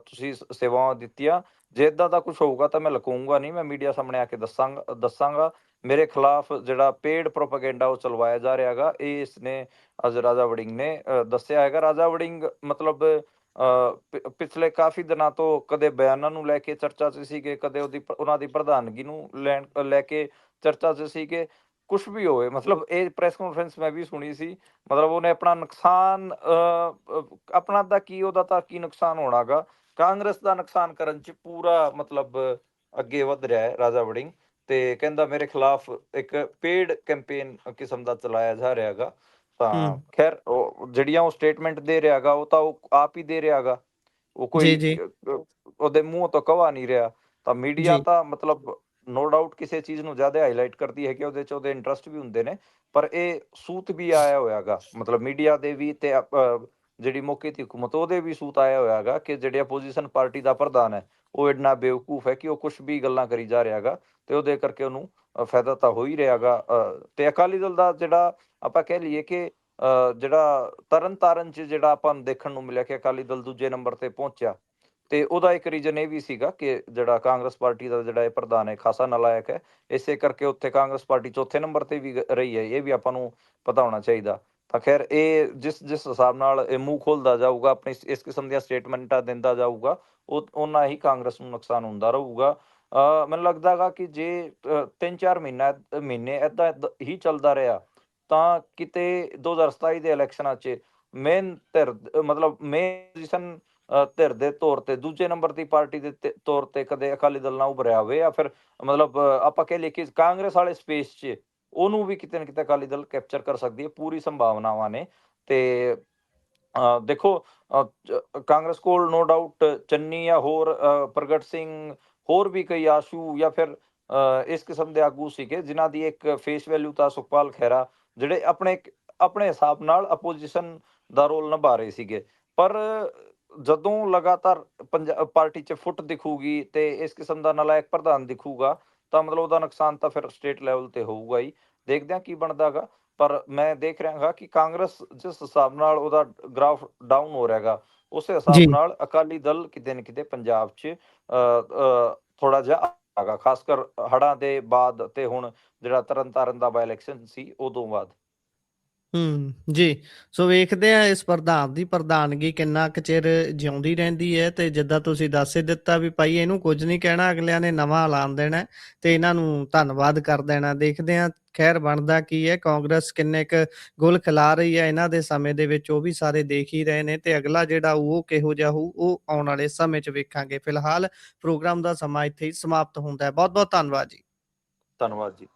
ਤੁਸੀਂ ਸੇਵਾਵਾਂ ਦਿੱਤੀਆਂ। ਜੇ ਇੱਦਾਂ ਦਾ ਕੁਛ ਹੋਊਗਾ ਤਾਂ ਮੈਂ ਲੁਕਾਊਂਗਾ ਨਹੀਂ, ਮੈਂ ਮੀਡੀਆ ਸਾਹਮਣੇ ਆ ਕੇ ਦੱਸਾਂਗਾ। ਮੇਰੇ ਖਿਲਾਫ ਜਿਹੜਾ ਪੇਡ ਪ੍ਰੋਪੇਗੈਂਡਾ ਉਹ ਚਲਵਾਇਆ ਜਾ ਰਿਹਾ ਗਾ, ਇਹ ਇਸਨੇ ਅੱਜ ਰਾਜਾ ਵੜਿੰਗ ਨੇ ਦੱਸਿਆ ਹੈਗਾ। ਰਾਜਾ ਵੜਿੰਗ ਮਤਲਬ ਪਿਛਲੇ ਕਾਫੀ ਦਿਨਾਂ ਤੋਂ ਕਦੇ ਬਿਆਨਾਂ ਨੂੰ ਲੈ ਕੇ ਚਰਚਾ 'ਚ ਸੀਗੇ, ਕਦੇ ਉਹਨਾਂ ਦੀ ਪ੍ਰਧਾਨਗੀ ਨੂੰ ਲੈ ਕੇ ਚਰਚਾ 'ਚ ਸੀਗੇ। ਕੁਛ ਵੀ ਹੋਵੇ, ਮਤਲਬ ਇਹ ਪ੍ਰੈਸ ਕਾਨਫਰੰਸ ਮੈਂ ਵੀ ਸੁਣੀ ਸੀ, ਮਤਲਬ ਉਹਨੇ ਆਪਣਾ ਨੁਕਸਾਨ ਆਪਣਾ ਤਾਂ ਕੀ, ਉਹਦਾ ਤਾਂ ਕੀ ਨੁਕਸਾਨ ਹੋਣਾ ਗਾ, ਕਾਂਗਰਸ ਦਾ ਨੁਕਸਾਨ ਕਰਨ 'ਚ ਪੂਰਾ ਮਤਲਬ ਅੱਗੇ ਵਧ ਰਿਹਾ ਹੈ ਰਾਜਾ ਵੜਿੰਗ, ਤੇ ਕਹਿੰਦਾ ਮੇਰੇ ਖਿਲਾਫ ਇੱਕ ਪੇਡ ਕੈਂਪੇਨ ਕਿਸਮ ਦਾ ਚਲਾਇਆ ਜਾ ਰਿਹਾ ਗਾ। ਤਾਂ ਹੂੰ। ਖੈਰ ਉਹ ਜਿਹੜੀਆਂ ਉਹ ਸਟੇਟਮੈਂਟ ਦੇ ਰਿਹਾ ਗਾ, ਉਹ ਤਾਂ ਉਹ ਆਪ ਹੀ ਦੇ ਰਿਹਾ ਗਾ, ਉਹ ਜੀ, ਕੋਈ ਜੀ। ਉਹਦੇ ਮੂੰਹ ਤੋਂ ਕਵਾ ਨਹੀਂ ਰਿਹਾ। ਤਾਂ ਮੀਡੀਆ ਜੀ। ਤਾਂ ਮਤਲਬ ਨੋ ਡਾਊਟ ਕਿਸੇ ਚੀਜ਼ ਨੂੰ ਜ਼ਿਆਦਾ ਹਾਈਲਾਈਟ ਕਰਦੀ ਹੈ ਕਿ ਉਹਦੇ 'ਚ ਉਹਦੇ ਇੰਟਰਸਟ ਵੀ ਹੁੰਦੇ ਨੇ, ਪਰ ਇਹ ਸੂਤ ਵੀ ਆਇਆ ਹੋਇਆ ਗਾ, ਮਤਲਬ ਮੀਡੀਆ ਦੇ ਵੀ ਤੇ ਜਿਹੜੀ ਮੌਕੇ ਦੀ ਹਕੂਮਤ ਉਹਦੇ ਵੀ ਸੂਤ ਆਇਆ ਹੋਇਆ ਗਾ ਕਿ ਜਿਹੜੇ ਆਪੋਜੀਸ਼ਨ ਪਾਰਟੀ ਦਾ ਪ੍ਰਧਾਨ ਹੈ ਉਹ ਇੰਨਾ ਬੇਵਕੂਫ ਹੈ ਕਿ ਉਹ ਕੁਛ ਵੀ ਗੱਲਾਂ ਕਰੀ ਜਾ ਰਿਹਾ ਗਾ, ਤੇ ਉਹਦੇ ਕਰਕੇ ਉਹਨੂੰ ਫਾਇਦਾ ਤਾਂ ਹੋ ਹੀ ਰਿਹਾ ਗਾ। ਤੇ ਅਕਾਲੀ ਦਲ ਦਾ ਜਿਹੜਾ ਆਪਾਂ ਕਹਿ ਲਈਏ ਕਿ ਜਿਹੜਾ ਤਰਨਤਾਰਨ 'ਚ ਜਿਹੜਾ ਆਪਾਂ ਨੂੰ ਦੇਖਣ ਨੂੰ ਮਿਲਿਆ ਕਿ ਅਕਾਲੀ ਦਲ ਦੂਜੇ ਨੰਬਰ ਤੇ ਪਹੁੰਚਿਆ, ਤੇ ਉਹਦਾ ਇੱਕ ਰੀਜ਼ਨ ਇਹ ਵੀ ਸੀਗਾ ਕਿ ਜਿਹੜਾ ਕਾਂਗਰਸ ਪਾਰਟੀ ਦਾ ਜਿਹੜਾ ਇਹ ਪ੍ਰਧਾਨ ਹੈ ਖਾਸਾ ਨਾਲਾਇਕ ਹੈ, ਇਸੇ ਕਰਕੇ ਉੱਥੇ ਕਾਂਗਰਸ ਪਾਰਟੀ ਚੌਥੇ ਨੰਬਰ ਤੇ ਵੀ ਰਹੀ ਹੈ, ਇਹ ਵੀ ਆਪਾਂ ਨੂੰ ਪਤਾ ਹੋਣਾ ਚਾਹੀਦਾ। ਤਾਂ ਖੈਰ ਇਹ ਜਿਸ ਹਿਸਾਬ ਨਾਲ ਇਹ ਮੂੰਹ ਖੋਲਦਾ ਜਾਊਗਾ, ਆਪਣੀ ਇਸ ਕਿਸਮ ਦੀਆਂ ਸਟੇਟਮੈਂਟਾਂ ਦਿੰਦਾ ਜਾਊਗਾ, ਉਹ ਓਨਾ ਹੀ ਕਾਂਗਰਸ ਨੂੰ ਨੁਕਸਾਨ ਹੁੰਦਾ ਰਹੂਗਾ। ਮੈਨੂੰ ਲੱਗਦਾ ਗਾ ਕਿ ਜੇ 3-4 ਮਹੀਨੇ ਏਦਾਂ ਹੀ ਚੱਲਦਾ ਰਿਹਾ, ਤਾਂ ਕਿਤੇ 2027 ਦੇ ਇਲੈਕਸ਼ਨਾਂ 'ਚ ਮੇਨ ਧਿਰ ਮਤਲਬ ਮੇਨ ਪੋਜੀਸ਼ਨ ਧਿਰ ਦੇ ਤੌਰ ਤੇ ਦੂਜੇ ਨੰਬਰ ਦੀ ਪਾਰਟੀ ਦੇ ਤੌਰ ਤੇ ਕਦੇ ਅਕਾਲੀ ਦਲ ਨਾ ਉਭਰਿਆ ਹੋਵੇ, ਜਾਂ ਫਿਰ ਮਤਲਬ ਆਪਾਂ ਕਹਿ ਲਈਏ ਕਿ ਕਾਂਗਰਸ ਵਾਲੇ ਸਪੇਸ 'ਚ ਉਹਨੂੰ ਵੀ ਕਿਤੇ ਨਾ ਕਿਤੇ ਅਕਾਲੀ ਦਲ ਕੈਪਚਰ ਕਰ ਸਕਦੀ ਹੈ, ਪੂਰੀ ਸੰਭਾਵਨਾਵਾਂ ਨੇ। ਤੇ ਦੇਖੋ ਕਾਂਗਰਸ ਕੋਲ ਨੋ ਡਾਊਟ ਚੰਨੀ ਜਾਂ ਹੋਰ ਪ੍ਰਗਟ ਸਿੰਘ, ਹੋਰ ਵੀ ਕਈ ਆਸ਼ੂ ਜਾਂ ਫਿਰ ਇਸ ਕਿਸਮ ਦੇ ਆਗੂ ਸੀਗੇ ਜਿਨ੍ਹਾਂ ਦੀ ਇੱਕ ਫੇਸ ਵੈਲਿਊ ਤਾਂ ਸੁਖਪਾਲ ਖਹਿਰਾ, ਜਿਹੜੇ ਆਪਣੇ ਹਿਸਾਬ ਨਾਲ ਅਪੋਜੀਸ਼ਨ ਦਾ ਰੋਲ ਨਿਭਾ ਰਹੇ ਸੀਗੇ। ਪਰ ਜਦੋਂ ਲਗਾਤਾਰ ਪਾਰਟੀ 'ਚ ਫੁੱਟ ਦਿਖੂਗੀ ਤੇ ਇਸ ਕਿਸਮ ਦਾ ਨਾਲਾਇਕ ਪ੍ਰਧਾਨ ਦਿਖੂਗਾ, ਤਾਂ ਮਤਲਬ ਉਹਦਾ ਨੁਕਸਾਨ ਤਾਂ ਫਿਰ ਸਟੇਟ ਲੈਵਲ ਤੇ ਹੋਊਗਾ ਹੀ। ਦੇਖਦੇ ਹਾਂ ਕੀ ਬਣਦਾ ਗਾ, ਪਰ ਮੈਂ ਦੇਖ ਰਿਹਾ ਗਾ ਕਿ ਕਾਂਗਰਸ ਜਿਸ ਹਿਸਾਬ ਨਾਲ ਉਹਦਾ ਗ੍ਰਾਫ ਡਾਊਨ ਹੋ ਰਿਹਾ ਗਾ, ਉਸੇ ਹਿਸਾਬ ਜੀ। ਨਾਲ ਅਕਾਲੀ ਦਲ ਕਿਤੇ ਨਾ ਕਿਤੇ ਪੰਜਾਬ 'ਚ ਥੋੜਾ ਜਿਹਾ ਹੈਗਾ, ਖਾਸ ਕਰ ਹੜ੍ਹਾਂ ਦੇ ਬਾਅਦ ਤੇ ਹੁਣ ਜਿਹੜਾ ਤਰਨਤਾਰਨ ਦਾ ਬਾਈ ਇਲੈਕਸ਼ਨ ਸੀ ਉਦੋਂ ਬਾਅਦ। ਜੀ। ਸੋ ਵੇਖਦੇ ਹਾਂ ਇਸ ਪ੍ਰਧਾਨ ਦੀ ਪ੍ਰਧਾਨਗੀ ਕਿੰਨਾ ਕੁ ਚਿਰ ਜਿਉਂਦੀ ਰਹਿੰਦੀ ਹੈ, ਤੇ ਜਿੱਦਾਂ ਤੁਸੀਂ ਦੱਸ ਹੀ ਦਿੱਤਾ ਵੀ ਭਾਈ ਇਹਨੂੰ ਕੁਝ ਨਹੀਂ ਕਹਿਣਾ, ਅਗਲਿਆਂ ਨੇ ਨਵਾਂ ਐਲਾਨ ਦੇਣਾ ਹੈ ਤੇ ਇਹਨਾਂ ਨੂੰ ਧੰਨਵਾਦ ਕਰ ਦੇਣਾ। ਦੇਖਦੇ ਹਾਂ ਖੈਰ ਬਣਦਾ ਕੀ ਹੈ, ਕਾਂਗਰਸ ਕਿੰਨੇ ਕੁ ਗੁਲ ਖਿਲਾ ਰਹੀ ਹੈ ਇਹਨਾਂ ਦੇ ਸਮੇਂ ਦੇ ਵਿੱਚ, ਉਹ ਵੀ ਸਾਰੇ ਦੇਖ ਹੀ ਰਹੇ ਨੇ, ਤੇ ਅਗਲਾ ਜਿਹੜਾ ਉਹ ਕਿਹੋ ਜਿਹਾ ਹੋਊ ਉਹ ਆਉਣ ਵਾਲੇ ਸਮੇਂ 'ਚ ਵੇਖਾਂਗੇ। ਫਿਲਹਾਲ ਪ੍ਰੋਗਰਾਮ ਦਾ ਸਮਾਂ ਇੱਥੇ ਹੀ ਸਮਾਪਤ ਹੁੰਦਾ ਹੈ। ਬਹੁਤ ਬਹੁਤ ਧੰਨਵਾਦ ਜੀ। ਧੰਨਵਾਦ ਜੀ।